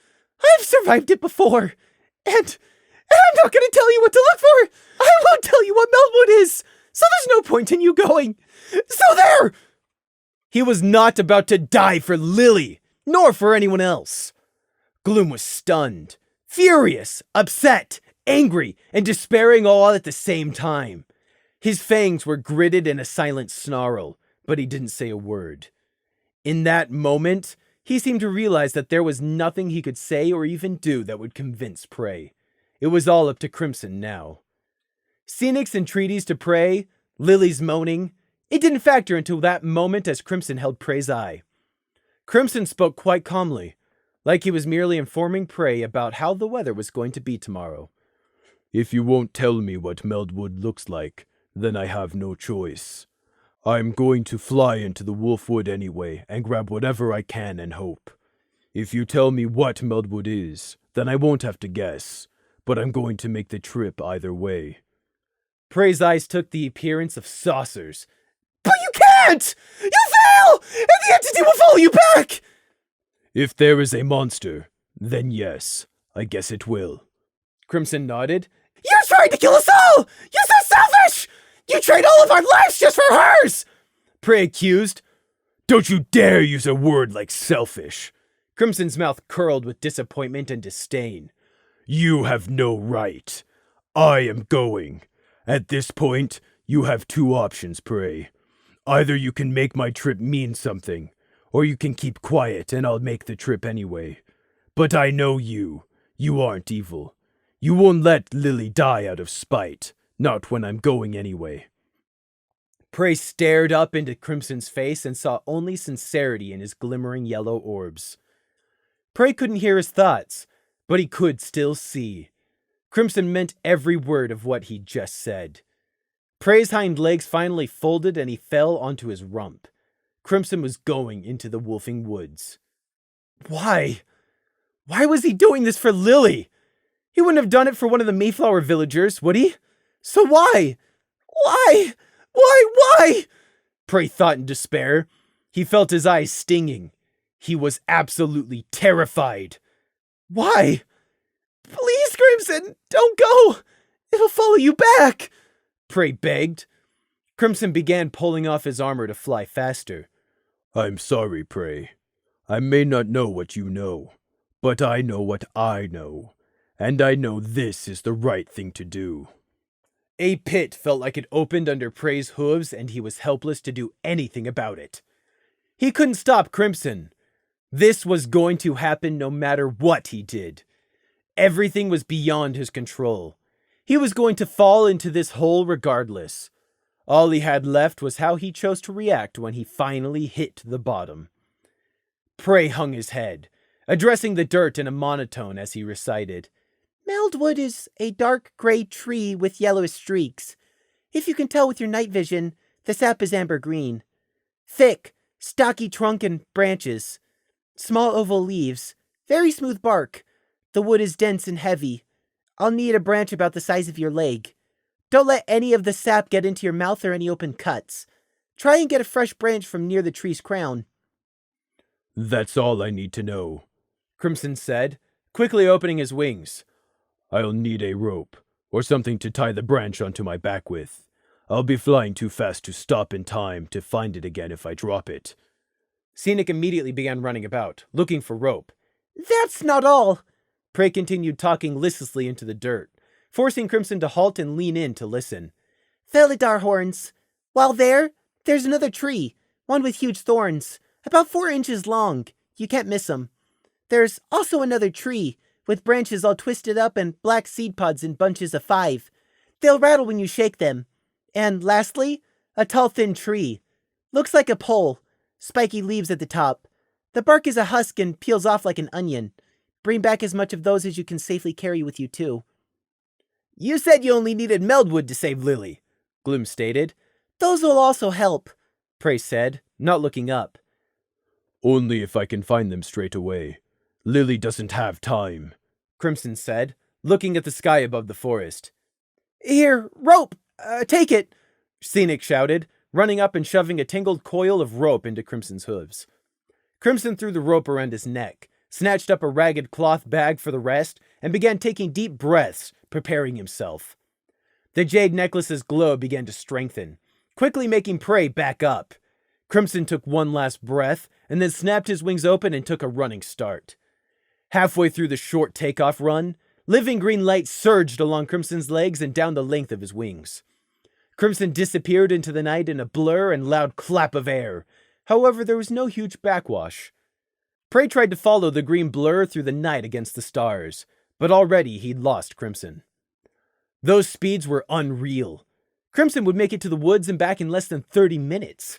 I've survived it before! And I'm not gonna tell you what to look for! I won't tell you what Meltwood is! So there's no point in you going! So there! He was not about to die for Lilly, nor for anyone else. Gloom was stunned, furious, upset, angry, and despairing all at the same time. His fangs were gritted in a silent snarl, but he didn't say a word. In that moment, he seemed to realize that there was nothing he could say or even do that would convince Prey. It was all up to Crimson now. Scenic's entreaties to Prey, Lilly's moaning, it didn't factor until that moment as Crimson held Prey's eye. Crimson spoke quite calmly, like he was merely informing Prey about how the weather was going to be tomorrow. If you won't tell me what Meltwood looks like, then I have no choice. I'm going to fly into the Wolfwood anyway and grab whatever I can and hope. If you tell me what Meltwood is, then I won't have to guess, but I'm going to make the trip either way. Prey's eyes took the appearance of saucers. But you can't! You fail! And the entity will follow you back! If there is a monster, then yes, I guess it will. Crimson nodded. You're trying to kill us all! You're so selfish! You trade all of our lives just for hers! Prey accused. Don't you dare use a word like selfish. Crimson's mouth curled with disappointment and disdain. You have no right. I am going. At this point, you have two options, Prey. Either you can make my trip mean something, or you can keep quiet and I'll make the trip anyway. But I know you. You aren't evil. You won't let Lilly die out of spite. Not when I'm going anyway. Prey stared up into Crimson's face and saw only sincerity in his glimmering yellow orbs. Prey couldn't hear his thoughts, but he could still see. Crimson meant every word of what he'd just said. Prey's hind legs finally folded and he fell onto his rump. Crimson was going into the wolfing woods. Why? Why was he doing this for Lilly? He wouldn't have done it for one of the Mayflower villagers, would he? So why? Why? Why? Prey thought in despair. He felt his eyes stinging. He was absolutely terrified. Why? Please, Crimson, don't go! It'll follow you back! Prey begged. Crimson began pulling off his armor to fly faster. I'm sorry, Prey. I may not know what you know, but I know what I know, and I know this is the right thing to do. A pit felt like it opened under Prey's hooves, and he was helpless to do anything about it. He couldn't stop Crimson. This was going to happen no matter what he did. Everything was beyond his control. He was going to fall into this hole regardless. All he had left was how he chose to react when he finally hit the bottom. Prey hung his head, addressing the dirt in a monotone as he recited, Meldwood is a dark gray tree with yellow streaks. If you can tell with your night vision, the sap is amber green. Thick, stocky trunk and branches. Small oval leaves. Very smooth bark. The wood is dense and heavy. I'll need a branch about the size of your leg. Don't let any of the sap get into your mouth or any open cuts. Try and get a fresh branch from near the tree's crown. That's all I need to know, Crimson said, quickly opening his wings. I'll need a rope, or something to tie the branch onto my back with. I'll be flying too fast to stop in time to find it again if I drop it. Scenic immediately began running about, looking for rope. That's not all. Prey continued talking listlessly into the dirt, forcing Crimson to halt and lean in to listen. Felidar horns. While there's another tree, one with huge thorns, about 4 inches long. You can't miss 'em. There's also another tree, with branches all twisted up and black seed pods in bunches of 5. They'll rattle when you shake them. And lastly, a tall thin tree. Looks like a pole. Spiky leaves at the top. The bark is a husk and peels off like an onion. Bring back as much of those as you can safely carry with you too. You said you only needed Meldwood to save Lilly, Gloom stated. Those will also help, Prey said, not looking up. Only if I can find them straight away. Lilly doesn't have time, Crimson said, looking at the sky above the forest. Here, rope! Take it! Scenic shouted, running up and shoving a tangled coil of rope into Crimson's hooves. Crimson threw the rope around his neck, snatched up a ragged cloth bag for the rest, and began taking deep breaths, preparing himself. The jade necklace's glow began to strengthen, quickly making Prey back up. Crimson took one last breath, and then snapped his wings open and took a running start. Halfway through the short takeoff run, living green light surged along Crimson's legs and down the length of his wings. Crimson disappeared into the night in a blur and loud clap of air. However, there was no huge backwash. Prey tried to follow the green blur through the night against the stars, but already he'd lost Crimson. Those speeds were unreal. Crimson would make it to the woods and back in less than 30 minutes.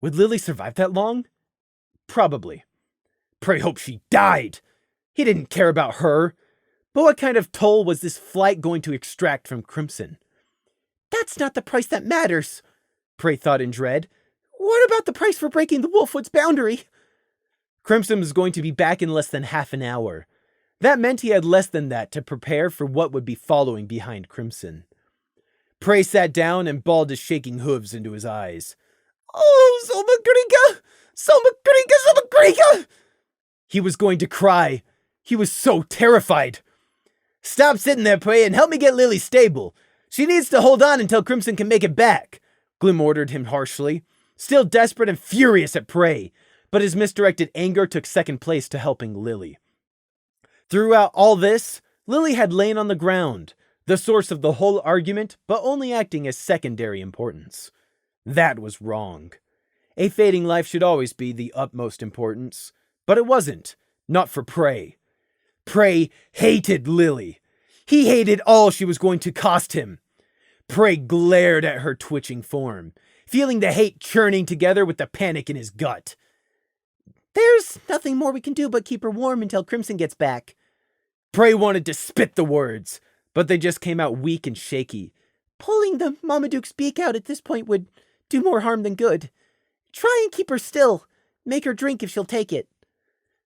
Would Lilly survive that long? Probably. Prey hoped she died. He didn't care about her. But what kind of toll was this flight going to extract from Crimson? That's not the price that matters, Prey thought in dread. What about the price for breaking the Wolfwood's boundary? Crimson was going to be back in less than half an hour. That meant he had less than that to prepare for what would be following behind Crimson. Prey sat down and balled his shaking hooves into his eyes. Oh, Zolmagriga! Zolmagriga! He was going to cry. He was so terrified. Stop sitting there, Prey, and help me get Lilly stable. She needs to hold on until Crimson can make it back, Gloom ordered him harshly, still desperate and furious at Prey, but his misdirected anger took second place to helping Lilly. Throughout all this, Lilly had lain on the ground, the source of the whole argument, but only acting as secondary importance. That was wrong. A fading life should always be the utmost importance, but it wasn't, not for Prey. Prey hated Lilly. He hated all she was going to cost him. Prey glared at her twitching form, feeling the hate churning together with the panic in his gut. There's nothing more we can do but keep her warm until Crimson gets back. Prey wanted to spit the words, but they just came out weak and shaky. Pulling the Marmaduke's beak out at this point would do more harm than good. Try and keep her still. Make her drink if she'll take it.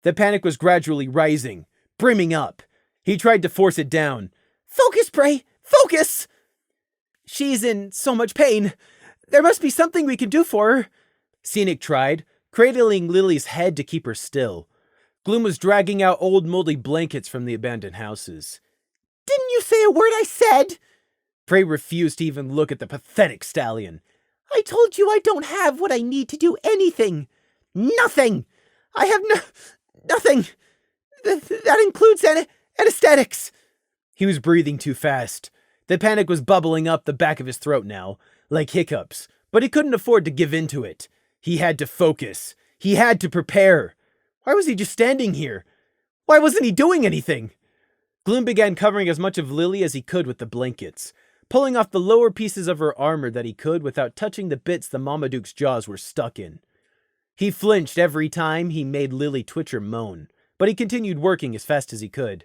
The panic was gradually rising, brimming up. He tried to force it down. Focus, Prey! Focus! She's in so much pain. There must be something we can do for her. Scenic tried, cradling Lilly's head to keep her still. Gloom was dragging out old moldy blankets from the abandoned houses. Didn't you say a word I said? Prey refused to even look at the pathetic stallion. I told you I don't have what I need to do anything. Nothing. I have nothing. That includes anesthetics. He was breathing too fast. The panic was bubbling up the back of his throat now, like hiccups, but he couldn't afford to give in to it. He had to focus. He had to prepare. Why was he just standing here? Why wasn't he doing anything? Gloom began covering as much of Lilly as he could with the blankets, pulling off the lower pieces of her armor that he could without touching the bits the Marmaduke's jaws were stuck in. He flinched every time he made Lilly twitch or moan, but he continued working as fast as he could.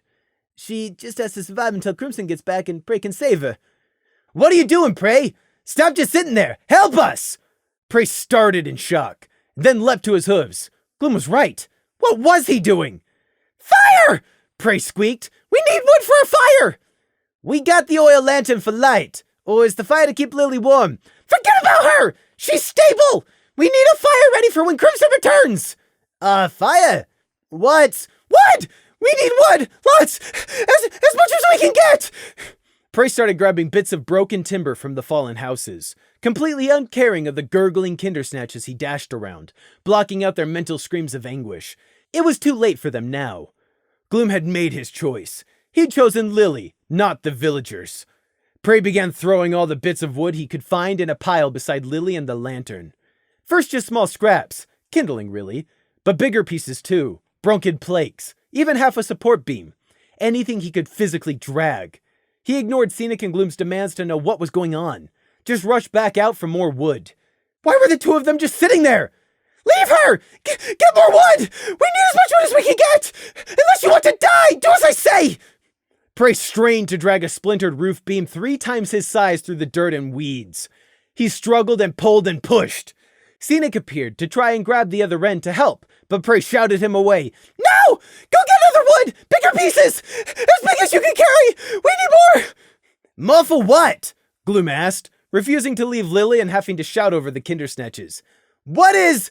She just has to survive until Crimson gets back and Prey can save her. What are you doing, Prey? Stop just sitting there! Help us! Prey started in shock, then leapt to his hooves. Gloom was right. What was he doing? Fire! Prey squeaked. We need wood for a fire! We got the oil lantern for light. Or is the fire to keep Lilly warm? Forget about her! She's stable! We need a fire ready for when Crimson returns! Fire? What? Wood! We need wood! Lots! As much as we can get! Prey started grabbing bits of broken timber from the fallen houses, completely uncaring of the gurgling Kindersnatch as he dashed around, blocking out their mental screams of anguish. It was too late for them now. Gloom had made his choice. He'd chosen Lilly, not the villagers. Prey began throwing all the bits of wood he could find in a pile beside Lilly and the lantern. First just small scraps, kindling really, but bigger pieces too, broken planks, even half a support beam, anything he could physically drag. He ignored Scenic and Gloom's demands to know what was going on, just rushed back out for more wood. Why were the two of them just sitting there? Leave her! Get more wood! We need as much wood as we can get! Unless you want to die, do as I say! Prey strained to drag a splintered roof beam 3 times his size through the dirt and weeds. He struggled and pulled and pushed. Scenic appeared to try and grab the other end to help, but Prey shouted him away. No! Go get other wood! Bigger pieces! As big as you can carry! We need more! More for what? Gloom asked, refusing to leave Lilly and having to shout over the Kindersnatches. What is...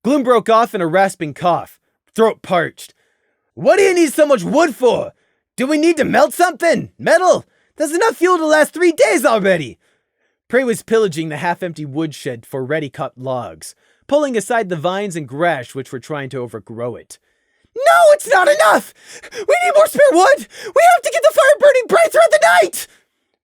Gloom broke off in a rasping cough, throat parched. What do you need so much wood for? Do we need to melt something? Metal? There's enough fuel to last 3 days already! Prey was pillaging the half-empty woodshed for ready-cut logs, pulling aside the vines and grass which were trying to overgrow it. No, it's not enough! We need more spare wood! We have to get the fire burning bright throughout the night!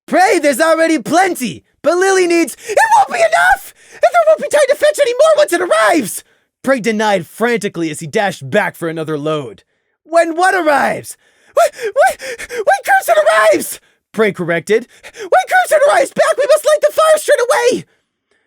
Prey, there's already plenty, but Lilly needs... It won't be enough! And there won't be time to fetch any more once it arrives! Prey denied frantically as he dashed back for another load. When what arrives? When Crimson arrives! Prey corrected. When Crimson arrives back, we must light the fire straight away!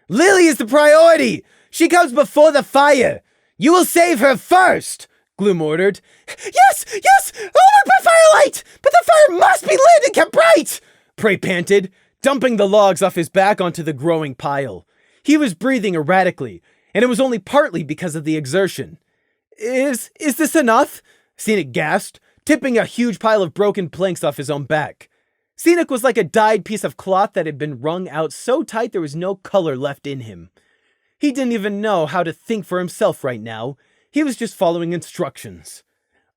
Lilly is the priority! She comes before the fire! You will save her first! Gloom ordered. Yes! I'll work by firelight! But the fire must be lit and kept bright! Prey panted, dumping the logs off his back onto the growing pile. He was breathing erratically, and it was only partly because of the exertion. Is this enough? Scenic gasped, tipping a huge pile of broken planks off his own back. Scenic was like a dyed piece of cloth that had been wrung out so tight there was no color left in him. He didn't even know how to think for himself right now. He was just following instructions.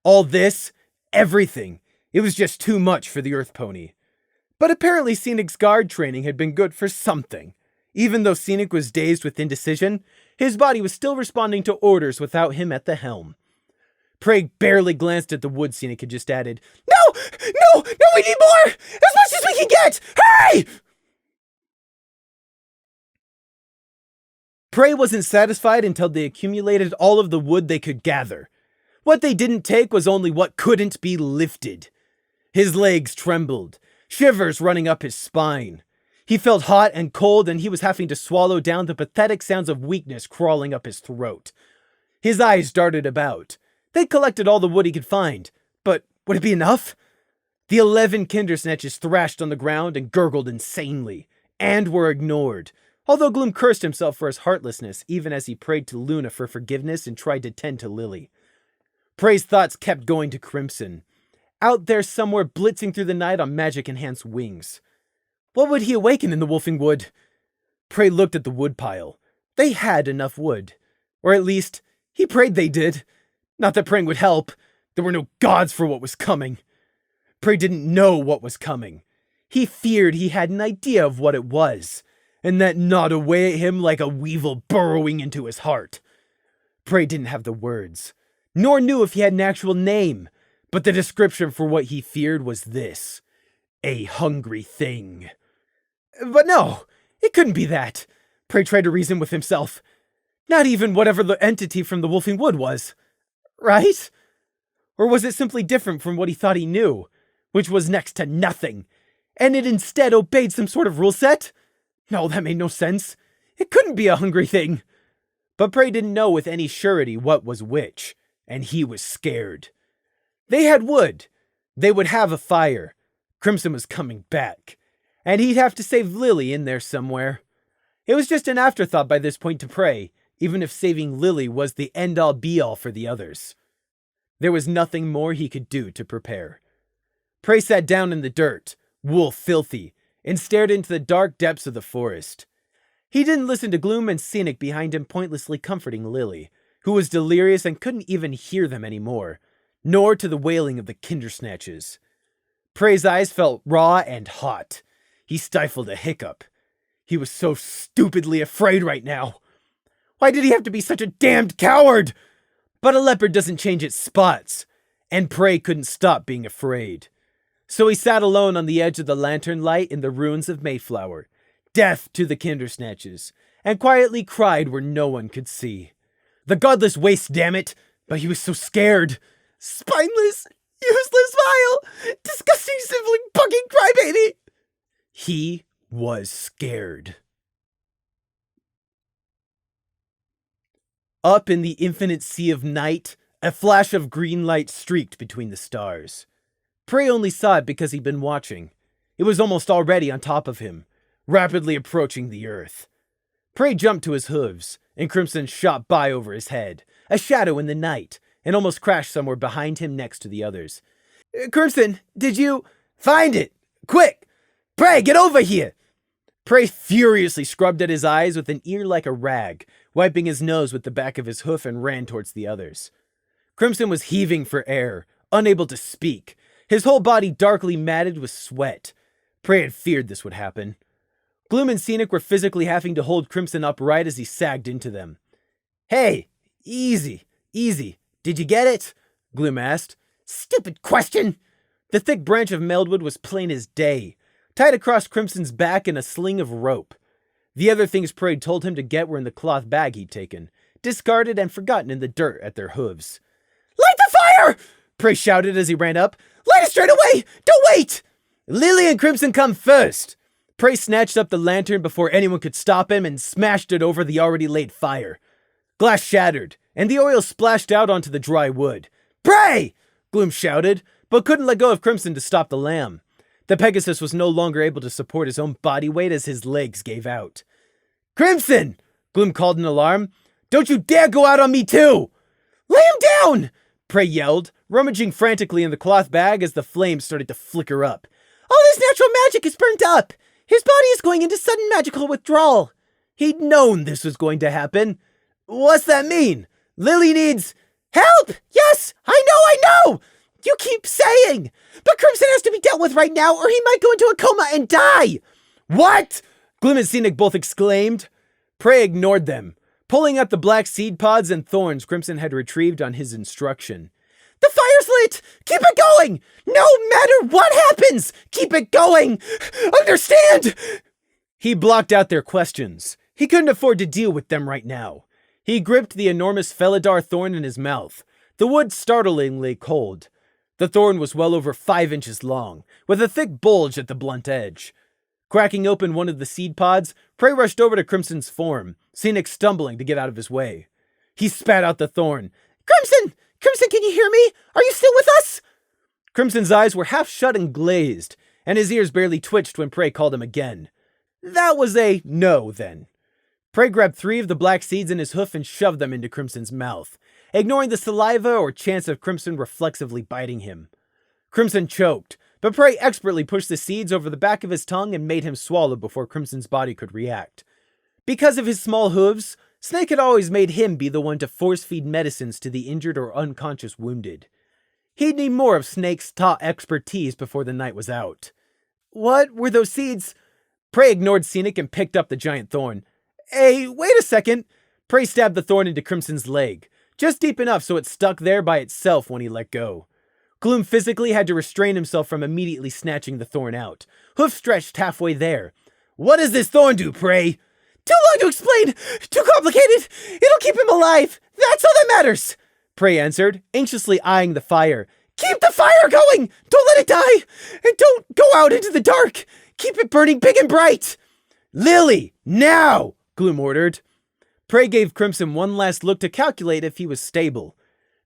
All this, everything, it was just too much for the Earth Pony. But apparently Scenic's guard training had been good for something. Even though Scenic was dazed with indecision, his body was still responding to orders without him at the helm. Prey barely glanced at the wood Scenic had just added. No, we need more! As much as we can get! Hurry! Prey wasn't satisfied until they accumulated all of the wood they could gather. What they didn't take was only what couldn't be lifted. His legs trembled, shivers running up his spine. He felt hot and cold, and he was having to swallow down the pathetic sounds of weakness crawling up his throat. His eyes darted about. They'd collected all the wood he could find, but would it be enough? The 11 Kindersnatches thrashed on the ground and gurgled insanely, and were ignored, although Gloom cursed himself for his heartlessness even as he prayed to Luna for forgiveness and tried to tend to Lilly. Prey's thoughts kept going to Crimson, out there somewhere blitzing through the night on magic-enhanced wings. What would he awaken in the Wolfing Wood? Prey looked at the woodpile. They had enough wood. Or at least, he prayed they did. Not that praying would help. There were no gods for what was coming. Prey didn't know what was coming. He feared he had an idea of what it was. and that gnawed away at him like a weevil burrowing into his heart. Prey didn't have the words, nor knew if he had an actual name, but the description for what he feared was this: a hungry thing. But no, it couldn't be that. Prey tried to reason with himself. Not even whatever the entity from the Wolfing Wood was. Right? Or was it simply different from what he thought he knew, which was next to nothing, and it instead obeyed some sort of rule set? No, that made no sense. It couldn't be a hungry thing. But Prey didn't know with any surety what was which, and he was scared. They had wood. They would have a fire. Crimson was coming back, and he'd have to save Lilly in there somewhere. It was just an afterthought by this point to Prey, even if saving Lilly was the end-all be-all for the others. There was nothing more he could do to prepare. Prey sat down in the dirt, wool filthy, and stared into the dark depths of the forest. He didn't listen to Gloom and Scenic behind him pointlessly comforting Lilly, who was delirious and couldn't even hear them anymore, nor to the wailing of the Kindersnatches. Prey's eyes felt raw and hot. He stifled a hiccup. He was so stupidly afraid right now. Why did he have to be such a damned coward? But a leopard doesn't change its spots, and Prey couldn't stop being afraid. So he sat alone on the edge of the lantern light in the ruins of Mayflower, deaf to the Kindersnatches, and quietly cried where no one could see. The godless waste, damn it! But he was so scared. Spineless, useless, vile, disgusting sibling bugging crybaby! He was scared. Up in the infinite sea of night, a flash of green light streaked between the stars. Prey only saw it because he'd been watching. It was almost already on top of him, rapidly approaching the earth. Prey jumped to his hooves, and Crimson shot by over his head, a shadow in the night, and almost crashed somewhere behind him next to the others. Crimson, did you... Find it! Quick! Prey, get over here! Prey furiously scrubbed at his eyes with an ear like a rag, wiping his nose with the back of his hoof and ran towards the others. Crimson was heaving for air, unable to speak, his whole body darkly matted with sweat. Prey had feared this would happen. Gloom and Scenic were physically having to hold Crimson upright as he sagged into them. Hey, easy, easy. Did you get it? Gloom asked. Stupid question! The thick branch of meldwood was plain as day, tied across Crimson's back in a sling of rope. The other things Prey told him to get were in the cloth bag he'd taken, discarded and forgotten in the dirt at their hooves. Light the fire! Prey shouted as he ran up. Light it straight away! Don't wait! Lilly and Crimson come first! Prey snatched up the lantern before anyone could stop him and smashed it over the already laid fire. Glass shattered, and the oil splashed out onto the dry wood. Prey! Gloom shouted, but couldn't let go of Crimson to stop the lamb. The Pegasus was no longer able to support his own body weight as his legs gave out. Crimson! Gloom called in alarm. Don't you dare go out on me too! Lay him down! Prey yelled, rummaging frantically in the cloth bag as the flames started to flicker up. All his natural magic is burnt up! His body is going into sudden magical withdrawal. He'd known this was going to happen. What's that mean? Lilly needs... Help! Yes! I know! You keep saying! But Crimson has to be dealt with right now or he might go into a coma and die! What? Gloom and Scenic both exclaimed. Prey ignored them, pulling out the black seed pods and thorns Crimson had retrieved on his instruction. The fire's lit! Keep it going! No matter what happens! Keep it going! Understand? He blocked out their questions. He couldn't afford to deal with them right now. He gripped the enormous Felidar thorn in his mouth, the wood startlingly cold. The thorn was well over 5 inches long, with a thick bulge at the blunt edge. Cracking open one of the seed pods, Prey rushed over to Crimson's form, Scenic stumbling to get out of his way. He spat out the thorn. Crimson! Crimson, can you hear me? Are you still with us? Crimson's eyes were half shut and glazed, and his ears barely twitched when Prey called him again. That was a no, then. Prey grabbed 3 of the black seeds in his hoof and shoved them into Crimson's mouth, ignoring the saliva or chance of Crimson reflexively biting him. Crimson choked, but Prey expertly pushed the seeds over the back of his tongue and made him swallow before Crimson's body could react. Because of his small hooves, Snake had always made him be the one to force-feed medicines to the injured or unconscious wounded. He'd need more of Snake's taught expertise before the night was out. What were those seeds? Prey ignored Scenic and picked up the giant thorn. Hey, wait a second. Prey stabbed the thorn into Crimson's leg, just deep enough so it stuck there by itself when he let go. Gloom physically had to restrain himself from immediately snatching the thorn out. Hoof stretched halfway there. What does this thorn do, Prey? Too long to explain! Too complicated! It'll keep him alive! That's all that matters! Prey answered, anxiously eyeing the fire. Keep the fire going! Don't let it die! And don't go out into the dark! Keep it burning big and bright! Lilly, now! Gloom ordered. Prey gave Crimson one last look to calculate if he was stable.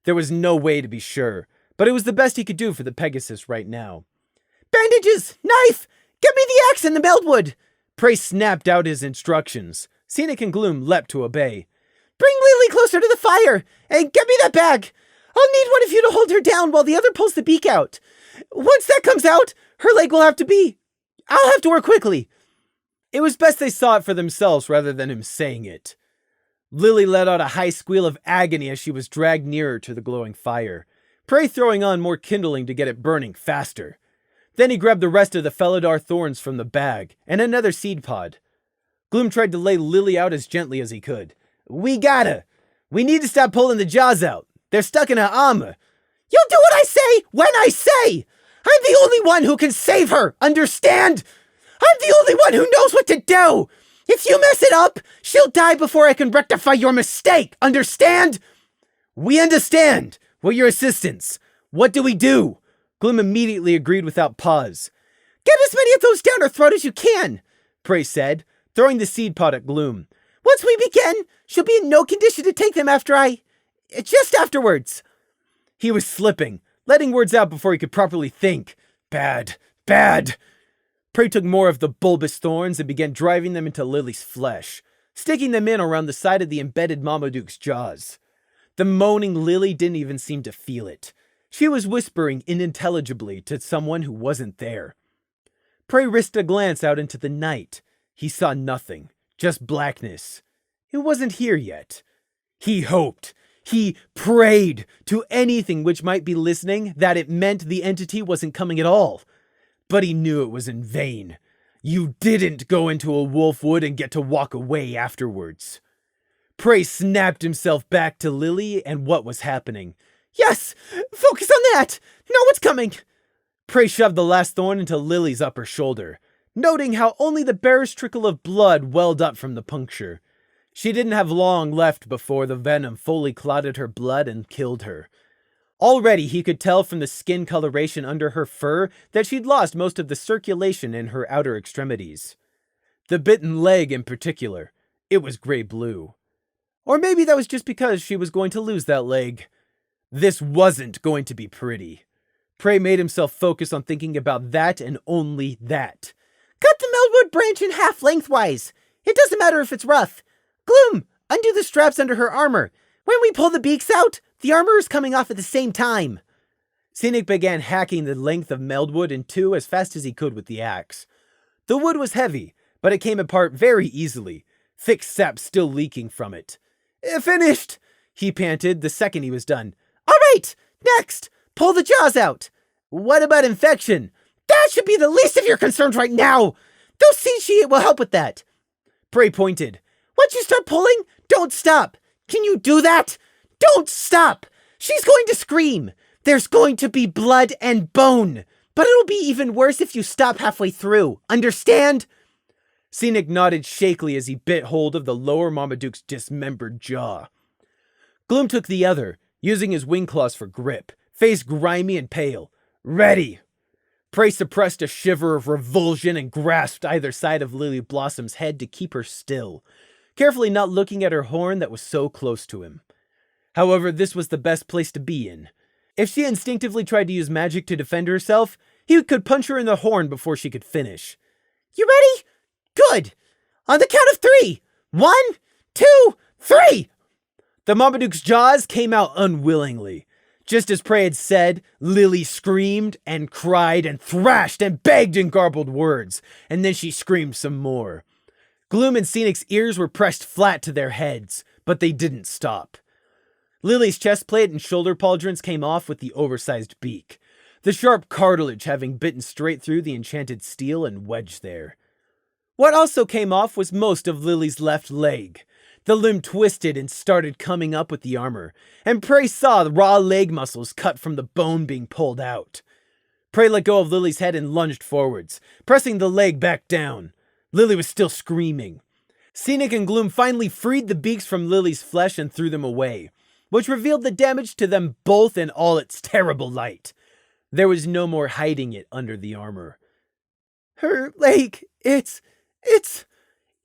There was no way to be sure, but it was the best he could do for the Pegasus right now. Bandages! Knife! Get me the axe and the meldwood! Prey snapped out his instructions. Scenic and Gloom leapt to obey. Bring Lilly closer to the fire, and get me that bag! I'll need one of you to hold her down while the other pulls the beak out. Once that comes out, her leg will have to be... I'll have to work quickly. It was best they saw it for themselves rather than him saying it. Lilly let out a high squeal of agony as she was dragged nearer to the glowing fire, Prey throwing on more kindling to get it burning faster. Then he grabbed the rest of the Felidar thorns from the bag, and another seed pod. Gloom tried to lay Lilly out as gently as he could. We need to stop pulling the jaws out. They're stuck in her armor. You'll do what I say, when I say! I'm the only one who can save her, understand? I'm the only one who knows what to do! If you mess it up, she'll die before I can rectify your mistake, understand? We understand. We're your assistants. What do we do? Gloom immediately agreed without pause. Get as many of those down her throat as you can, Prey said, throwing the seed pod at Gloom. Once we begin, she'll be in no condition to take them just afterwards. He was slipping, letting words out before he could properly think. Bad. Prey took more of the bulbous thorns and began driving them into Lilly's flesh, sticking them in around the side of the embedded Marmaduke's jaws. The moaning Lilly didn't even seem to feel it. She was whispering unintelligibly to someone who wasn't there. Prey risked a glance out into the night. He saw nothing, just blackness. It wasn't here yet. He hoped, he prayed to anything which might be listening that it meant the entity wasn't coming at all. But he knew it was in vain. You didn't go into a wolf wood and get to walk away afterwards. Prey snapped himself back to Lilly and what was happening. Yes! Focus on that! Know what's coming! Prey shoved the last thorn into Lilly's upper shoulder, noting how only the barest trickle of blood welled up from the puncture. She didn't have long left before the venom fully clotted her blood and killed her. Already he could tell from the skin coloration under her fur that she'd lost most of the circulation in her outer extremities. The bitten leg in particular, it was gray-blue. Or maybe that was just because she was going to lose that leg. This wasn't going to be pretty. Prey made himself focus on thinking about that and only that. Cut the meldwood branch in half lengthwise. It doesn't matter if it's rough. Gloom, undo the straps under her armor. When we pull the beaks out, the armor is coming off at the same time. Scenic began hacking the length of meldwood in two as fast as he could with the axe. The wood was heavy, but it came apart very easily, thick sap still leaking from it. Finished, he panted the second he was done. All right, next, pull the jaws out. What about infection? That should be the least of your concerns right now. Those seeds she ate will help with that. Prey pointed. Once you start pulling, don't stop. Can you do that? Don't stop. She's going to scream. There's going to be blood and bone. But it'll be even worse if you stop halfway through. Understand? Scenic nodded shakily as he bit hold of the lower Marmaduke's dismembered jaw. Gloom took the other, using his wing claws for grip, face grimy and pale. Ready! Prey suppressed a shiver of revulsion and grasped either side of Lilly Blossom's head to keep her still, carefully not looking at her horn that was so close to him. However, this was the best place to be in. If she instinctively tried to use magic to defend herself, he could punch her in the horn before she could finish. You ready? Good! On the count of 3! 1, 2, 3! The Marmaduke's jaws came out unwillingly. Just as Prey had said, Lilly screamed and cried and thrashed and begged in garbled words, and then she screamed some more. Gloom and Scenic's ears were pressed flat to their heads, but they didn't stop. Lilly's chest plate and shoulder pauldrons came off with the oversized beak, the sharp cartilage having bitten straight through the enchanted steel and wedged there. What also came off was most of Lily's left leg. The limb twisted and started coming up with the armor, and Prey saw the raw leg muscles cut from the bone being pulled out. Prey let go of Lily's head and lunged forwards, pressing the leg back down. Lily was still screaming. Scenic and Gloom finally freed the beaks from Lily's flesh and threw them away, which revealed the damage to them both in all its terrible light. There was no more hiding it under the armor. Her leg, it's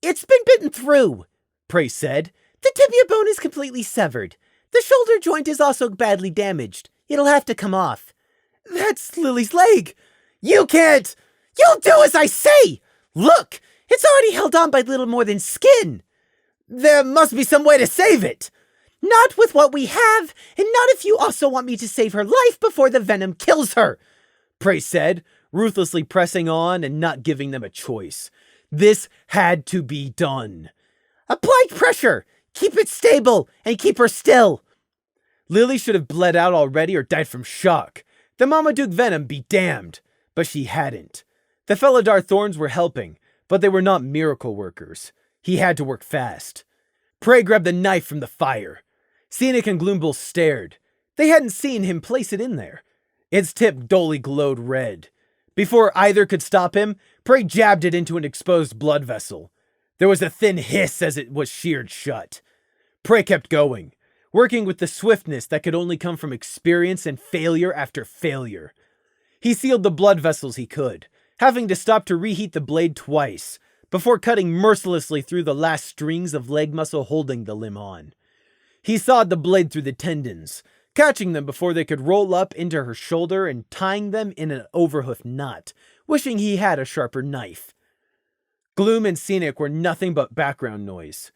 been bitten through, Prey said. The tibia bone is completely severed. The shoulder joint is also badly damaged. It'll have to come off. That's Lily's leg. You can't! You'll do as I say! Look! It's already held on by little more than skin! There must be some way to save it! Not with what we have, and not if you also want me to save her life before the venom kills her, Prey said, ruthlessly pressing on and not giving them a choice. This had to be done. Apply pressure! Keep it stable, and keep her still! Lily should have bled out already or died from shock. The Marmaduke venom be damned. But she hadn't. The Felidar thorns were helping, but they were not miracle workers. He had to work fast. Prey grabbed the knife from the fire. Scenic and Gloombull stared. They hadn't seen him place it in there. Its tip dully glowed red. Before either could stop him, Prey jabbed it into an exposed blood vessel. There was a thin hiss as it was sheared shut. Prey kept going, working with the swiftness that could only come from experience and failure after failure. He sealed the blood vessels he could, having to stop to reheat the blade twice, before cutting mercilessly through the last strings of leg muscle holding the limb on. He sawed the blade through the tendons, catching them before they could roll up into her shoulder and tying them in an overhoof knot, wishing he had a sharper knife. Gloom and Scenic were nothing but background noise.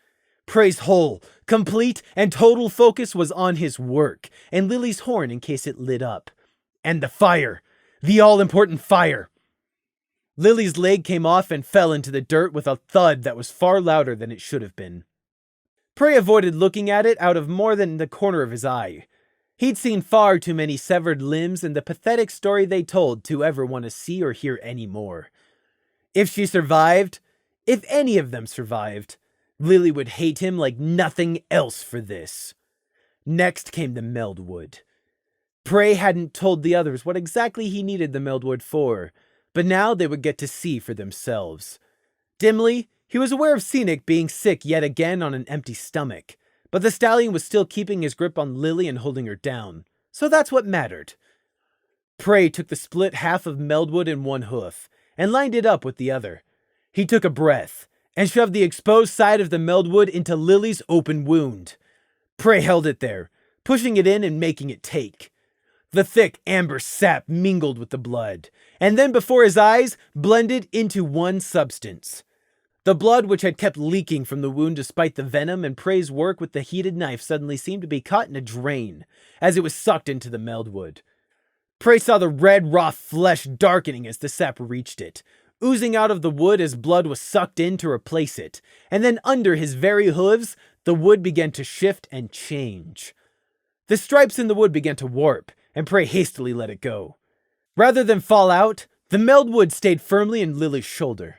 Prey's whole, complete, and total focus was on his work, and Lily's horn in case it lit up. And the fire! The all-important fire! Lily's leg came off and fell into the dirt with a thud that was far louder than it should have been. Prey avoided looking at it out of more than the corner of his eye. He'd seen far too many severed limbs and the pathetic story they told to ever want to see or hear any more. If she survived, if any of them survived, Lily would hate him like nothing else for this. Next came the Meldwood. Prey hadn't told the others what exactly he needed the Meldwood for, but now they would get to see for themselves. Dimly, he was aware of Scenic being sick yet again on an empty stomach, but the stallion was still keeping his grip on Lily and holding her down, so that's what mattered. Prey took the split half of Meldwood in one hoof, and lined it up with the other. He took a breath, and shoved the exposed side of the Meldwood into Lily's open wound. Prey held it there, pushing it in and making it take. The thick amber sap mingled with the blood, and then before his eyes, blended into one substance. The blood which had kept leaking from the wound despite the venom and Prey's work with the heated knife suddenly seemed to be caught in a drain, as it was sucked into the Meldwood. Prey saw the red, raw flesh darkening as the sap reached it, oozing out of the wood as blood was sucked in to replace it, and then under his very hooves, the wood began to shift and change. The stripes in the wood began to warp, and Prey hastily let it go. Rather than fall out, the Meldwood stayed firmly in Lily's shoulder.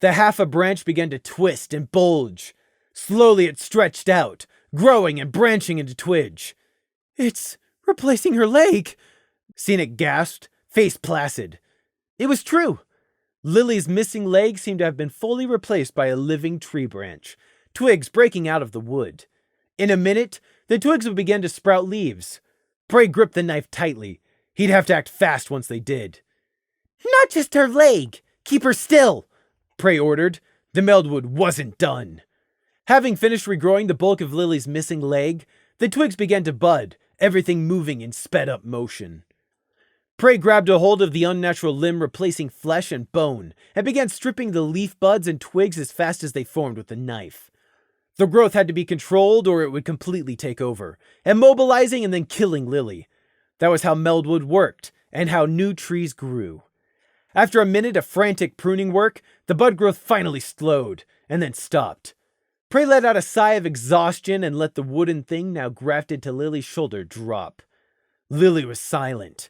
The half a branch began to twist and bulge. Slowly it stretched out, growing and branching into twig. It's replacing her leg, Scenic gasped, face placid. It was true. Lily's missing leg seemed to have been fully replaced by a living tree branch, twigs breaking out of the wood. In a minute, the twigs would begin to sprout leaves. Prey gripped the knife tightly. He'd have to act fast once they did. Not just her leg! Keep her still! Prey ordered. The Meldwood wasn't done. Having finished regrowing the bulk of Lily's missing leg, the twigs began to bud, everything moving in sped-up motion. Prey grabbed a hold of the unnatural limb replacing flesh and bone, and began stripping the leaf buds and twigs as fast as they formed with the knife. The growth had to be controlled or it would completely take over, immobilizing and then killing Lily. That was how Meldwood worked, and how new trees grew. After a minute of frantic pruning work, the bud growth finally slowed, and then stopped. Prey let out a sigh of exhaustion and let the wooden thing now grafted to Lily's shoulder drop. Lily was silent.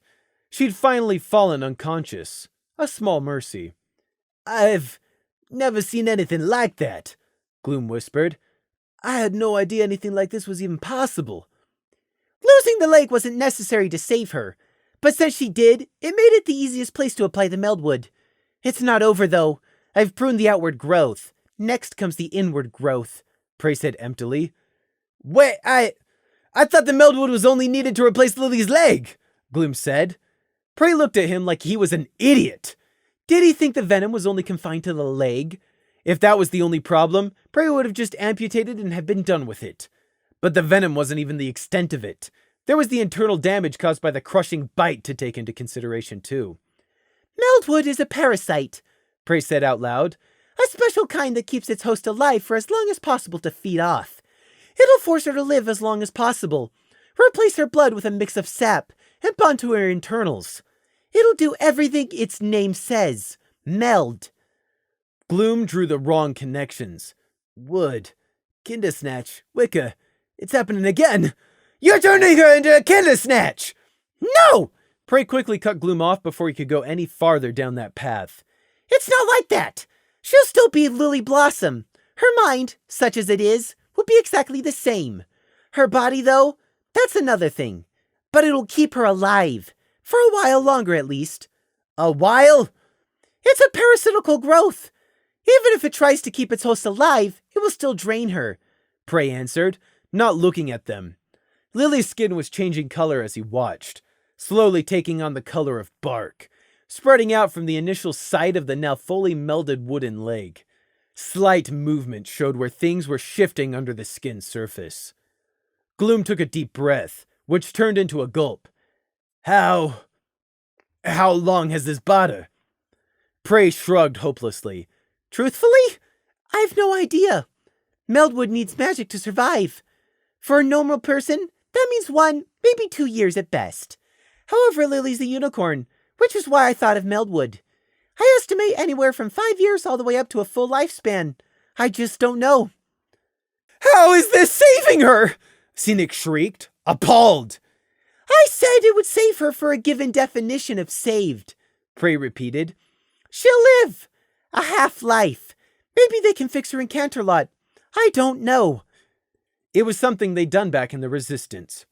She'd finally fallen unconscious. A small mercy. I've Never seen anything like that, Gloom whispered. I had no idea anything like this was even possible. Losing the leg wasn't necessary to save her, but since she did, it made it the easiest place to apply the Meldwood. It's not over, though. I've pruned the outward growth. Next comes the inward growth, Prey said emptily. Wait, I thought the Meldwood was only needed to replace Lily's leg, Gloom said. Prey looked at him like he was an idiot. Did he think the venom was only confined to the leg? If that was the only problem, Prey would have just amputated and have been done with it. But the venom wasn't even the extent of it. There was the internal damage caused by the crushing bite to take into consideration, too. Meldwood is a parasite, Prey said out loud. A special kind that keeps its host alive for as long as possible to feed off. It'll force her to live as long as possible, replace her blood with a mix of sap, and bond to her internals. It'll do everything its name says. Meld. Gloom drew the wrong connections. Wood. Kindersnatch. Wicca. It's happening again. You're turning her into a Kindersnatch! No! Prey quickly cut Gloom off before he could go any farther down that path. It's not like that. She'll still be Lilly Blossom. Her mind, such as it is, will be exactly the same. Her body, though, that's another thing. But it'll keep her alive. For a while longer, at least. A while? It's a parasitical growth. Even if it tries to keep its host alive, it will still drain her, Prey answered, not looking at them. Lily's skin was changing color as he watched, slowly taking on the color of bark, spreading out from the initial sight of the now fully melded wooden leg. Slight movement showed where things were shifting under the skin's surface. Gloom took a deep breath, which turned into a gulp. How long has this bother? Prey shrugged hopelessly. Truthfully, I've no idea. Meldwood needs magic to survive. For a normal person, that means 1, maybe 2 years at best. However, Lily's a unicorn, which is why I thought of Meldwood. I estimate anywhere from 5 years all the way up to a full lifespan. I just don't know. How is this saving her? Scenic shrieked, appalled. I said it would save her for a given definition of saved, Prey repeated. She'll live. A half-life. Maybe they can fix her in Canterlot. I don't know. It was something they'd done back in the Resistance.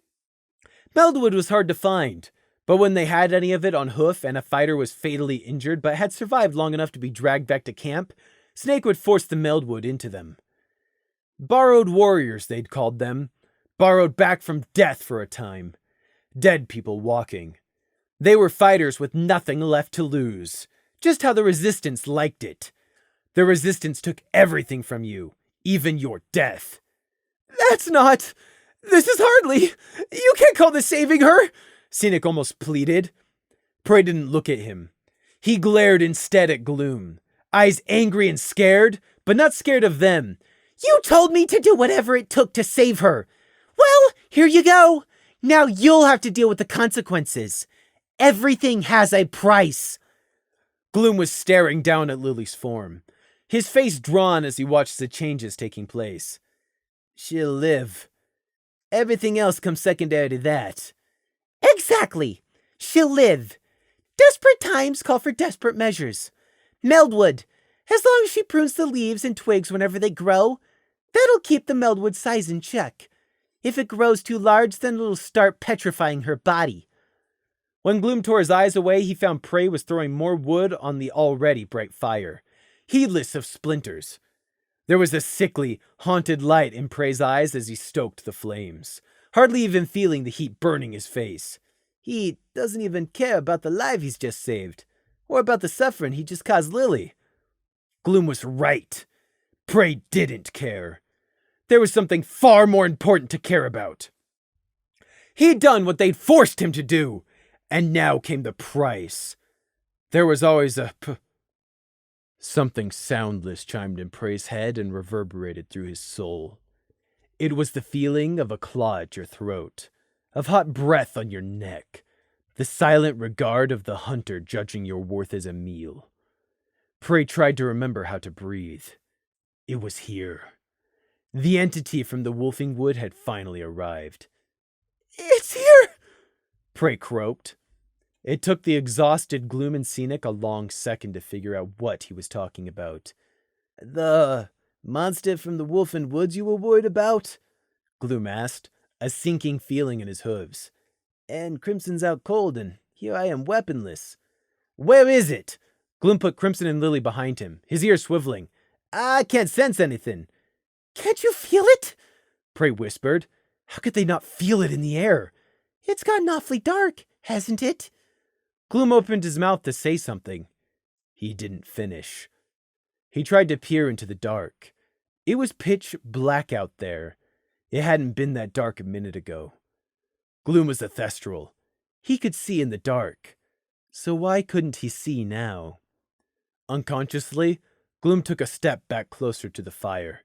Meldwood was hard to find, but when they had any of it on hoof and a fighter was fatally injured but had survived long enough to be dragged back to camp, Snake would force the Meldwood into them. Borrowed warriors, they'd called them. Borrowed back from death for a time. Dead people walking. They were fighters with nothing left to lose. Just how the Resistance liked it. The Resistance took everything from you, even your death. This is hardly... You can't call this saving her, Scenic almost pleaded. Prey didn't look at him. He glared instead at Gloom, eyes angry and scared, but not scared of them. You told me to do whatever it took to save her. Well, here you go. Now you'll have to deal with the consequences. Everything has a price. Gloom was staring down at Lily's form, his face drawn as he watched the changes taking place. She'll live. Everything else comes secondary to that. Exactly. She'll live. Desperate times call for desperate measures. Meldwood. As long as she prunes the leaves and twigs whenever they grow, that'll keep the Meldwood size in check. If it grows too large, then it'll start petrifying her body. When Gloom tore his eyes away, he found Prey was throwing more wood on the already bright fire, heedless of splinters. There was a sickly, haunted light in Prey's eyes as he stoked the flames, hardly even feeling the heat burning his face. He doesn't even care about the life he's just saved, or about the suffering he just caused Lily. Gloom was right. Prey didn't care. There was something far more important to care about. He'd done what they'd forced him to do, and now came the price. There was always Something soundless chimed in Prey's head and reverberated through his soul. It was the feeling of a claw at your throat, of hot breath on your neck, the silent regard of the hunter judging your worth as a meal. Prey tried to remember how to breathe. It was here. The entity from the wolfing wood had finally arrived. It's here! Prey croaked. It took the exhausted Gloom and Scenic a long second to figure out what he was talking about. The monster from the wolf and woods you were worried about? Gloom asked, a sinking feeling in his hooves. And Crimson's out cold, and here I am weaponless. Where is it? Gloom put Crimson and Lily behind him, his ears swiveling. I can't sense anything. Can't you feel it? Prey whispered. How could they not feel it in the air? It's gotten awfully dark, hasn't it? Gloom opened his mouth to say something. He didn't finish. He tried to peer into the dark. It was pitch black out there. It hadn't been that dark a minute ago. Gloom was a thestral. He could see in the dark. So why couldn't he see now? Unconsciously, Gloom took a step back closer to the fire.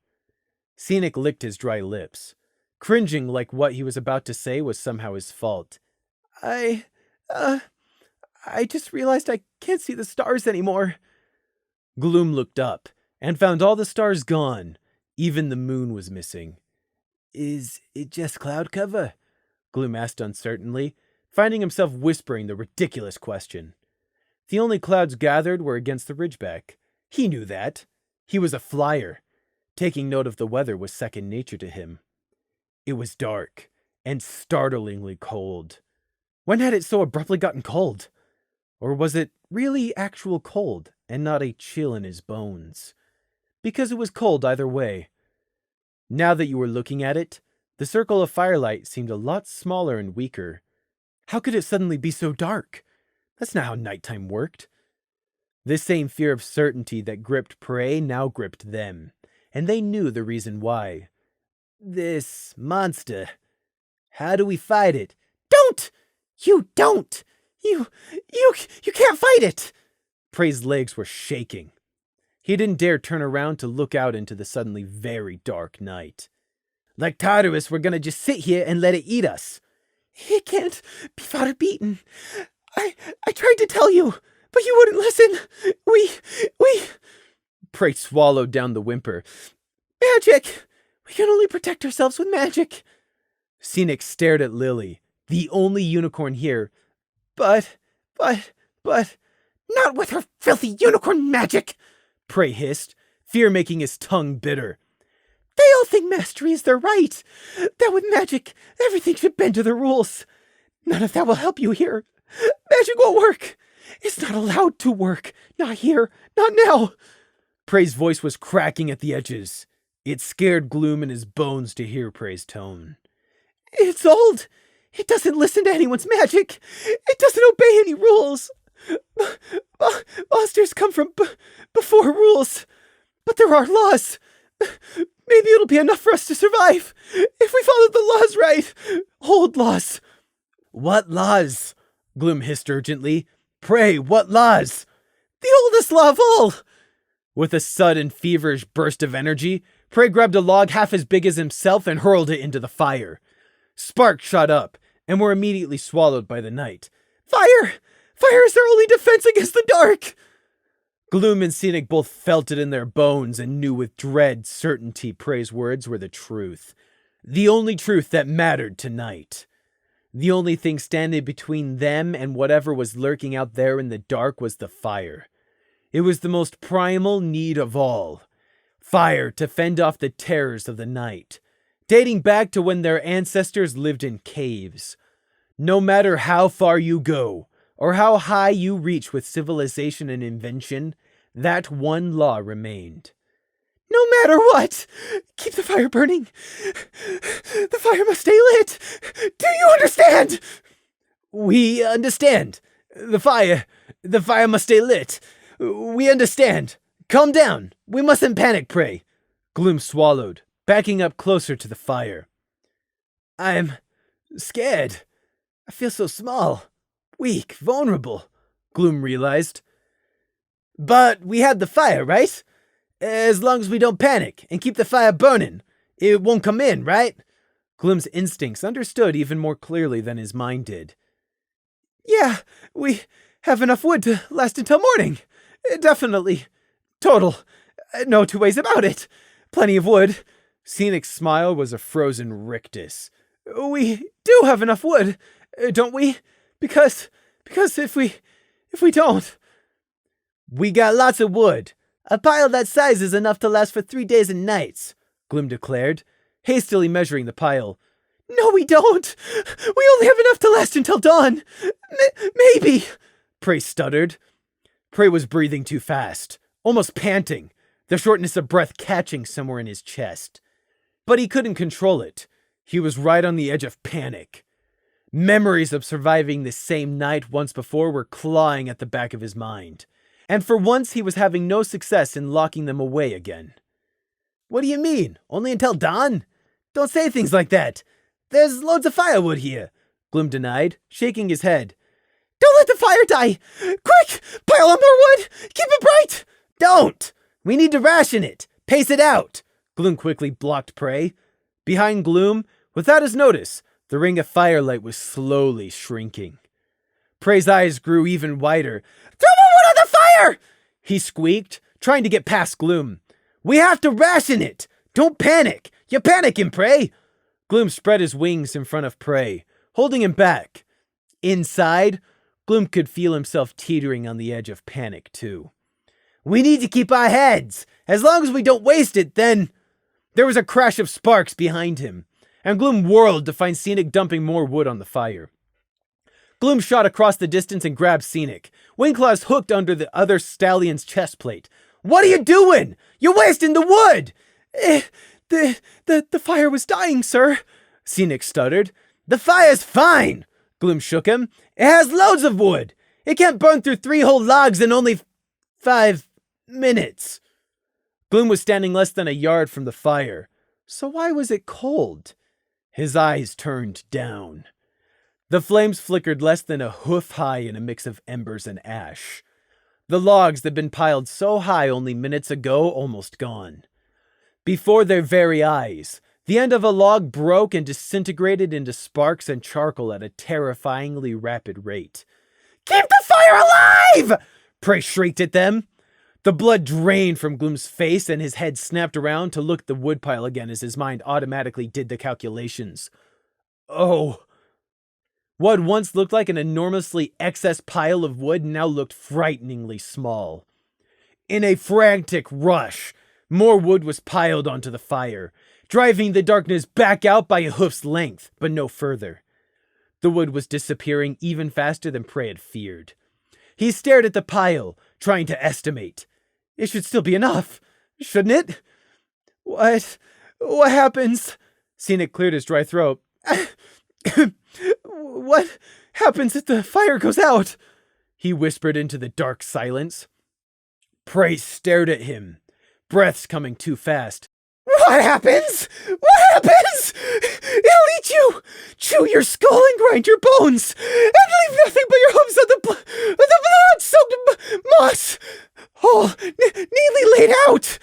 Scenic licked his dry lips, cringing like what he was about to say was somehow his fault. I just realized I can't see the stars anymore. Gloom looked up and found all the stars gone. Even the moon was missing. Is it just cloud cover? Gloom asked uncertainly, finding himself whispering the ridiculous question. The only clouds gathered were against the ridgeback. He knew that. He was a flyer. Taking note of the weather was second nature to him. It was dark and startlingly cold. When had it so abruptly gotten cold? Or was it really actual cold and not a chill in his bones? Because it was cold either way. Now that you were looking at it, the circle of firelight seemed a lot smaller and weaker. How could it suddenly be so dark? That's not how nighttime worked. This same fear of certainty that gripped Prey now gripped them, and they knew the reason why. This monster. How do we fight it? Don't! You don't! You can't fight it! Prey's legs were shaking. He didn't dare turn around to look out into the suddenly very dark night. Like Tartarus, we're gonna just sit here and let it eat us. It can't be fought or beaten. I tried to tell you, but you wouldn't listen. We... Prey swallowed down the whimper. Magic! We can only protect ourselves with magic. Scenic stared at Lily, the only unicorn here. But... Not with her filthy unicorn magic! Prey hissed, fear making his tongue bitter. They all think mastery is their right. That with magic, everything should bend to the rules. None of that will help you here. Magic won't work. It's not allowed to work. Not here. Not now. Prey's voice was cracking at the edges. It scared Gloom in his bones to hear Prey's tone. It's old. It doesn't listen to anyone's magic. It doesn't obey any rules. Monsters come from before rules. But there are laws. Maybe it'll be enough for us to survive. If we follow the laws right. Old laws. What laws? Gloom hissed urgently. Prey, what laws? The oldest law of all. With a sudden feverish burst of energy, Prey grabbed a log half as big as himself and hurled it into the fire. Sparks shot up and were immediately swallowed by the night. Fire! Fire is their only defense against the dark! Gloom and Scenic both felt it in their bones and knew with dread certainty Prey's words were the truth. The only truth that mattered tonight. The only thing standing between them and whatever was lurking out there in the dark was the fire. It was the most primal need of all. Fire to fend off the terrors of the night, dating back to when their ancestors lived in caves. No matter how far you go, or how high you reach with civilization and invention, that one law remained. No matter what! Keep the fire burning! The fire must stay lit! Do you understand? We understand. The fire must stay lit. We understand. Calm down. We mustn't panic, Prey. Gloom swallowed, backing up closer to the fire. I'm scared. I feel so small, weak, vulnerable, Gloom realized. But we have the fire, right? As long as we don't panic and keep the fire burning, it won't come in, right? Gloom's instincts understood even more clearly than his mind did. Yeah, we have enough wood to last until morning. Definitely. Total. No two ways about it. Plenty of wood. Scenic's smile was a frozen rictus. We do have enough wood, don't we? Because if we don't... We got lots of wood. A pile that size is enough to last for 3 days and nights, Gloom declared, hastily measuring the pile. No, we don't! We only have enough to last until dawn! Maybe! Prey stuttered. Prey was breathing too fast, almost panting, the shortness of breath catching somewhere in his chest. But he couldn't control it. He was right on the edge of panic. Memories of surviving this same night once before were clawing at the back of his mind. And for once he was having no success in locking them away again. What do you mean? Only until dawn? Don't say things like that. There's loads of firewood here, Gloom denied, shaking his head. Don't let the fire die! Quick! Pile on more wood! Keep it bright! Don't! We need to ration it! Pace it out! Gloom quickly blocked Prey. Behind Gloom, without his notice, the ring of firelight was slowly shrinking. Prey's eyes grew even wider. Throw more wood on the fire! He squeaked, trying to get past Gloom. We have to ration it! Don't panic! You're panicking, Prey! Gloom spread his wings in front of Prey, holding him back. Inside, Gloom could feel himself teetering on the edge of panic, too. We need to keep our heads! As long as we don't waste it, then... There was a crash of sparks behind him, and Gloom whirled to find Scenic dumping more wood on the fire. Gloom shot across the distance and grabbed Scenic, Wingclaws hooked under the other stallion's chest plate. What are you doing? You're wasting the wood! The fire was dying, sir, Scenic stuttered. The fire's fine! Gloom shook him. It has loads of wood! It can't burn through 3 whole logs in only 5 minutes. Gloom was standing less than a yard from the fire. So why was it cold? His eyes turned down. The flames flickered less than a hoof high in a mix of embers and ash. The logs that had been piled so high only minutes ago almost gone. Before their very eyes, the end of a log broke and disintegrated into sparks and charcoal at a terrifyingly rapid rate. Keep the fire alive! Prey shrieked at them. The blood drained from Gloom's face and his head snapped around to look at the woodpile again as his mind automatically did the calculations. Oh. What once looked like an enormously excess pile of wood now looked frighteningly small. In a frantic rush, more wood was piled onto the fire, driving the darkness back out by a hoof's length, but no further. The wood was disappearing even faster than Prey had feared. He stared at the pile, trying to estimate. It should still be enough, shouldn't it? What happens? Scenic cleared his dry throat. What happens if the fire goes out? He whispered into the dark silence. Prey stared at him, breaths coming too fast. What happens? What happens? It'll eat you! Chew your skull and grind your bones! And leave nothing but your hooves on the blood-soaked moss! All neatly laid out!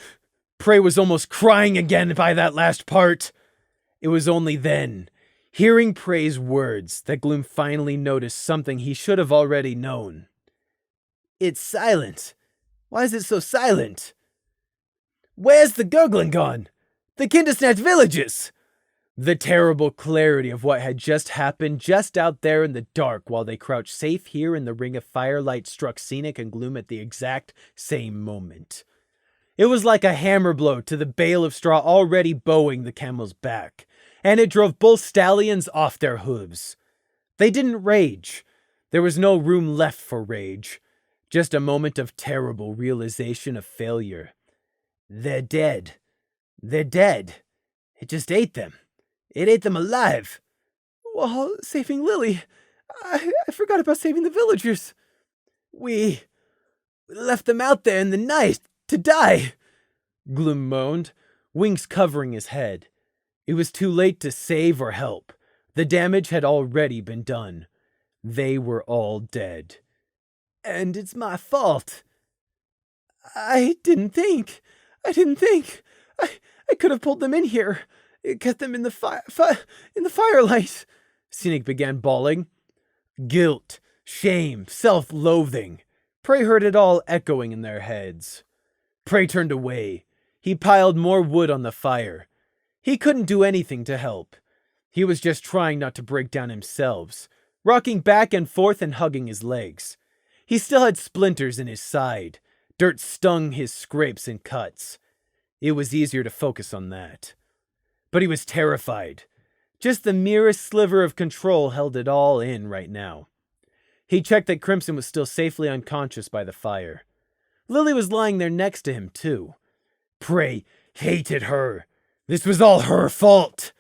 Prey was almost crying again by that last part. It was only then, hearing Prey's words, that Gloom finally noticed something he should have already known. It's silent. Why is it so silent? Where's the gurgling gone? The Kindersnatch villages! The terrible clarity of what had just happened just out there in the dark while they crouched safe here in the ring of firelight struck Scenic and Gloom at the exact same moment. It was like a hammer blow to the bale of straw already bowing the camel's back, and it drove both stallions off their hooves. They didn't rage. There was no room left for rage. Just a moment of terrible realization of failure. They're dead. They're dead. It just ate them. It ate them alive. Well, saving Lilly. I forgot about saving the villagers. We left them out there in the night to die. Gloom moaned, wings covering his head. It was too late to save or help. The damage had already been done. They were all dead. And it's my fault. I didn't think. I could have pulled them in here. Kept them in the firelight. Scenic began bawling. Guilt, shame, self-loathing. Prey heard it all echoing in their heads. Prey turned away. He piled more wood on the fire. He couldn't do anything to help. He was just trying not to break down himself, rocking back and forth and hugging his legs. He still had splinters in his side, Dirt stung his scrapes and cuts. It was easier to focus on that. But he was terrified. Just the merest sliver of control held it all in right now. He checked that Crimson was still safely unconscious by the fire. Lilly was lying there next to him, too. Prey hated her. This was all her fault.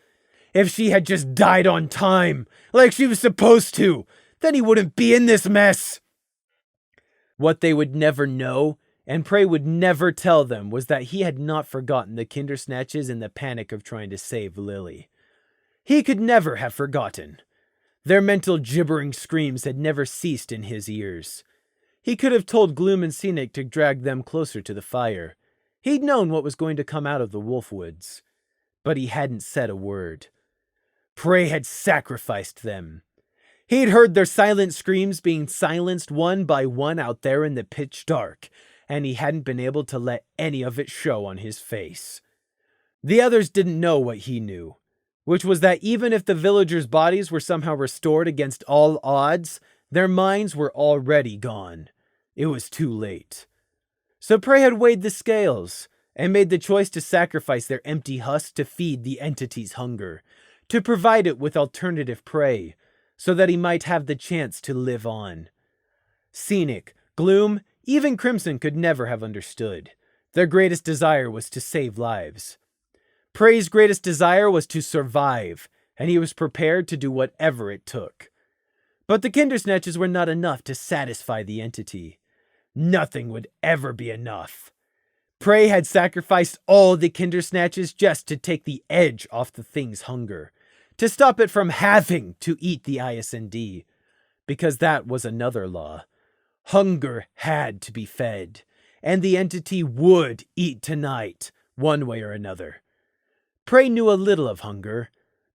If she had just died on time, like she was supposed to, then he wouldn't be in this mess. What they would never know, and Prey would never tell them, was that he had not forgotten the Kindersnatches in the panic of trying to save Lilly. He could never have forgotten. Their mental gibbering screams had never ceased in his ears. He could have told Gloom and Scenic to drag them closer to the fire. He'd known what was going to come out of the Wolfwoods. But he hadn't said a word. Prey had sacrificed them. He'd heard their silent screams being silenced one by one out there in the pitch dark, and he hadn't been able to let any of it show on his face. The others didn't know what he knew, which was that even if the villagers' bodies were somehow restored against all odds, their minds were already gone. It was too late. So Prey had weighed the scales, and made the choice to sacrifice their empty husks to feed the entity's hunger, to provide it with alternative prey, so that he might have the chance to live on. Scenic, Gloom, even Crimson could never have understood. Their greatest desire was to save lives. Prey's greatest desire was to survive, and he was prepared to do whatever it took. But the Kindersnatches were not enough to satisfy the entity. Nothing would ever be enough. Prey had sacrificed all the Kindersnatches just to take the edge off the thing's hunger, to stop it from having to eat the ISND, because that was another law. Hunger had to be fed, and the entity would eat tonight, one way or another. Prey knew a little of hunger,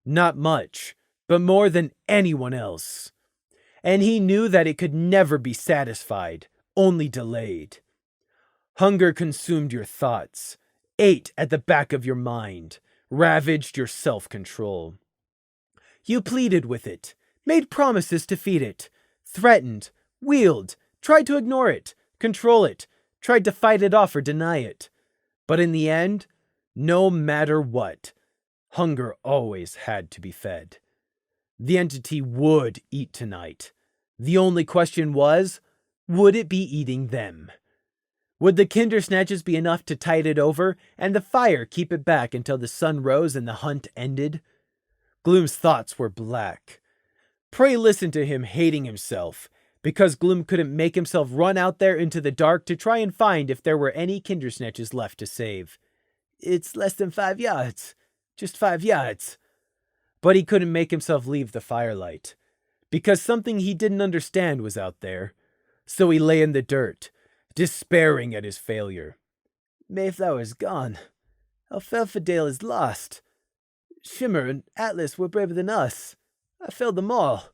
not much, but more than anyone else. And he knew that it could never be satisfied, only delayed. Hunger consumed your thoughts, ate at the back of your mind, ravaged your self-control. You pleaded with it, made promises to feed it, threatened, wheeled, tried to ignore it, control it, tried to fight it off or deny it. But in the end, no matter what, hunger always had to be fed. The entity would eat tonight. The only question was, would it be eating them? Would the Kindersnatches be enough to tide it over, and the fire keep it back until the sun rose and the hunt ended? Gloom's thoughts were black. Prey listened to him hating himself, because Gloom couldn't make himself run out there into the dark to try and find if there were any Kindersnatches left to save. It's less than 5 yards. Just 5 yards. But he couldn't make himself leave the firelight, because something he didn't understand was out there. So he lay in the dirt, despairing at his failure. Mayflower's gone. Alfelfadale is lost. Shimmer and Atlas were braver than us. I failed them all.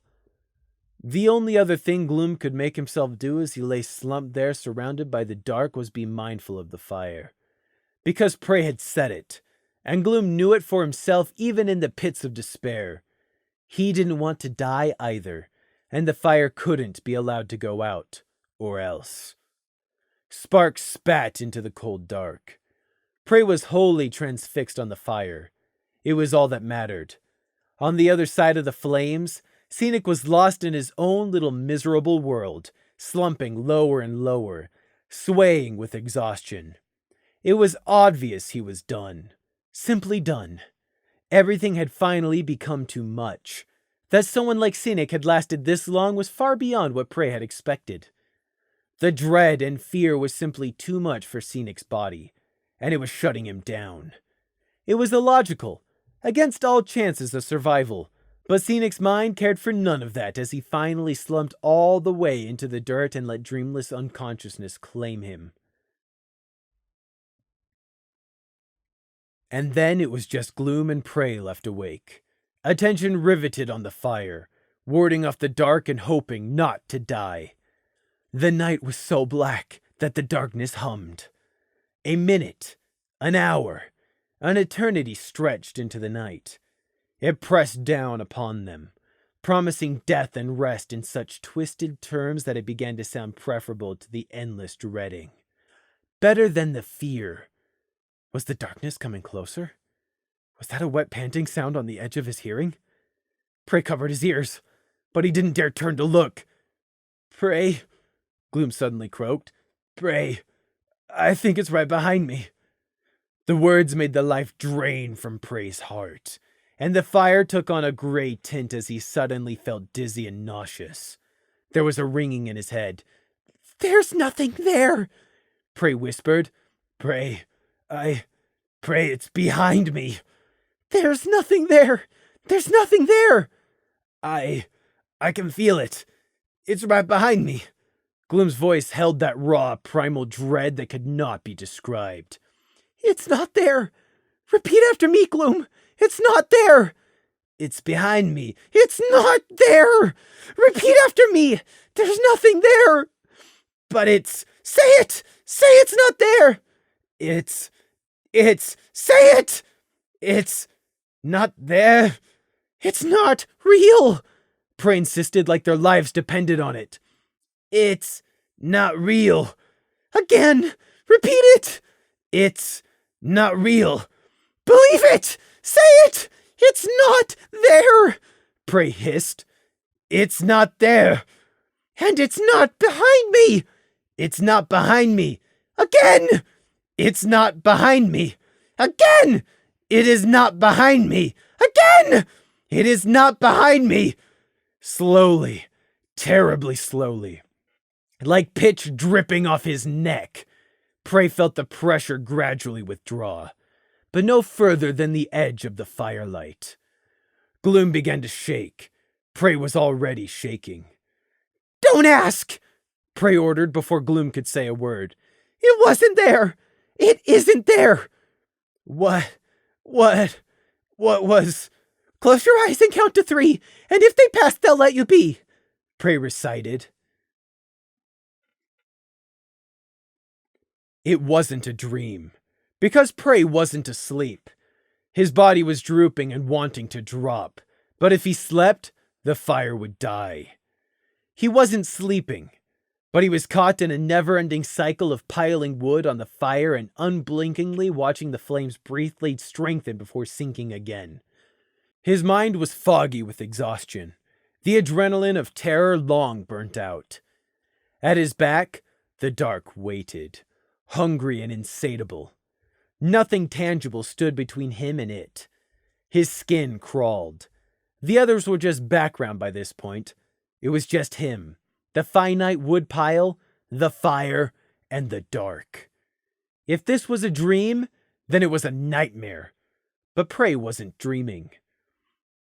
The only other thing Gloom could make himself do as he lay slumped there surrounded by the dark was be mindful of the fire. Because Prey had said it, and Gloom knew it for himself even in the pits of despair. He didn't want to die either, and the fire couldn't be allowed to go out, or else. Sparks spat into the cold dark. Prey was wholly transfixed on the fire. It was all that mattered. On the other side of the flames, Scenic was lost in his own little miserable world, slumping lower and lower, swaying with exhaustion. It was obvious he was done. Simply done. Everything had finally become too much. That someone like Scenic had lasted this long was far beyond what Prey had expected. The dread and fear was simply too much for Scenic's body, and it was shutting him down. It was illogical, against all chances of survival, but Scenic's mind cared for none of that as he finally slumped all the way into the dirt and let dreamless unconsciousness claim him. And then it was just Gloom and Prey left awake, attention riveted on the fire, warding off the dark and hoping not to die. The night was so black that the darkness hummed. A minute, an hour, an eternity stretched into the night. It pressed down upon them, promising death and rest in such twisted terms that it began to sound preferable to the endless dreading. better than the fear. Was the darkness coming closer? Was that a wet panting sound on the edge of his hearing? Prey covered his ears, but he didn't dare turn to look. Prey, Gloom suddenly croaked. Prey, I think it's right behind me. The words made the life drain from Prey's heart, and the fire took on a gray tint as he suddenly felt dizzy and nauseous. There was a ringing in his head. There's nothing there, Prey whispered. Prey, it's behind me. There's nothing there. There's nothing there. I can feel it. It's right behind me. Gloom's voice held that raw, primal dread that could not be described. It's not there. Repeat after me, Gloom. It's not there. It's behind me. It's not there. Repeat after me. There's nothing there. But it's... Say it. Say it's not there. It's... Say it. It's not there. It's not real. Prey insisted like their lives depended on it. It's not real. Again. Repeat it. It's not real. Believe it. Say it. It's not there. Prey hissed. It's not there. And it's not behind me. It's not behind me. Again. It's not behind me. Again. It is not behind me. Again. It is not behind me. Slowly, terribly slowly, like pitch dripping off his neck, Prey felt the pressure gradually withdraw, but no further than the edge of the firelight. Gloom began to shake. Prey was already shaking. Don't ask, Prey ordered before Gloom could say a word. It wasn't there. It isn't there. What was... Close your eyes and count to 3, and if they pass, they'll let you be, Prey recited. It wasn't a dream, because Prey wasn't asleep. His body was drooping and wanting to drop, but if he slept, the fire would die. He wasn't sleeping, but he was caught in a never-ending cycle of piling wood on the fire and unblinkingly watching the flames briefly strengthen before sinking again. His mind was foggy with exhaustion, the adrenaline of terror long burnt out. At his back, the dark waited, hungry and insatiable. Nothing tangible stood between him and it. His skin crawled. The others were just background by this point. It was just him, the finite wood pile, the fire, and the dark. If this was a dream, then it was a nightmare. But Prey wasn't dreaming.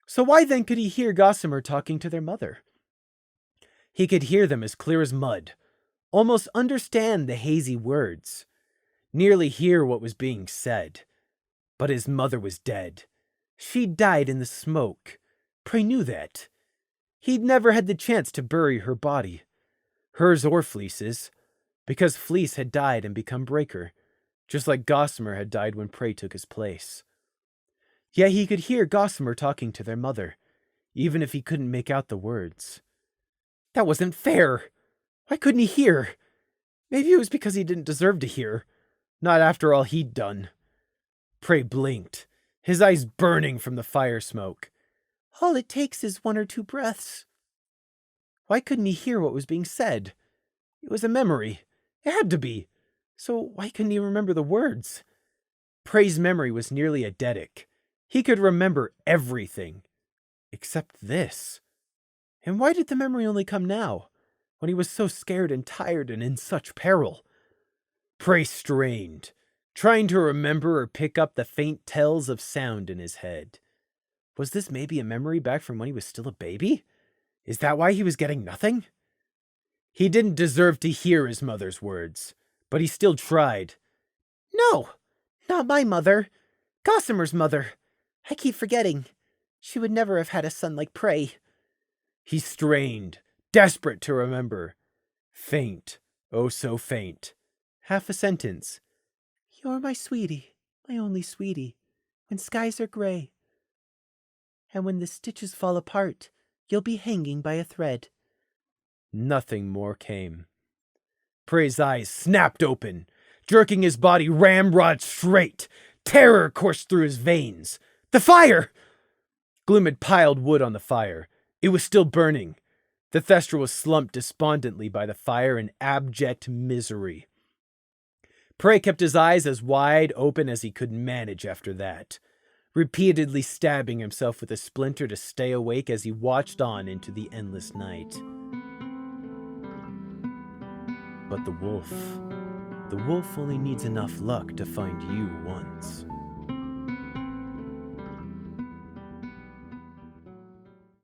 So why then could he hear Gossamer talking to their mother? He could hear them as clear as mud, almost understand the hazy words, nearly hear what was being said. But his mother was dead. She'd died in the smoke. Prey knew that. He'd never had the chance to bury her body, hers or Fleece's, because Fleece had died and become Breaker, just like Gossamer had died when Prey took his place. Yet he could hear Gossamer talking to their mother, even if he couldn't make out the words. That wasn't fair. Why couldn't he hear? Maybe it was because he didn't deserve to hear, not after all he'd done. Prey blinked, his eyes burning from the fire smoke. All it takes is 1 or 2 breaths. Why couldn't he hear what was being said? It was a memory. It had to be. So why couldn't he remember the words? Prey's memory was nearly eidetic. He could remember everything, except this. And why did the memory only come now, when he was so scared and tired and in such peril? Prey strained, trying to remember or pick up the faint tells of sound in his head. Was this maybe a memory back from when he was still a baby? Is that why he was getting nothing? He didn't deserve to hear his mother's words, but he still tried. No, not my mother. Gossamer's mother. I keep forgetting. She would never have had a son like Prey. He strained, desperate to remember. Faint, oh so faint. Half a sentence. You're my sweetie, my only sweetie, when skies are gray. And when the stitches fall apart, you'll be hanging by a thread. Nothing more came. Prey's eyes snapped open. jerking his body ramrod straight. Terror coursed through his veins. The fire! Gloom had piled wood on the fire. It was still burning. The Thestral was slumped despondently by the fire in abject misery. Prey kept his eyes as wide open as he could manage after that, repeatedly stabbing himself with a splinter to stay awake as he watched on into the endless night. But the wolf only needs enough luck to find you once.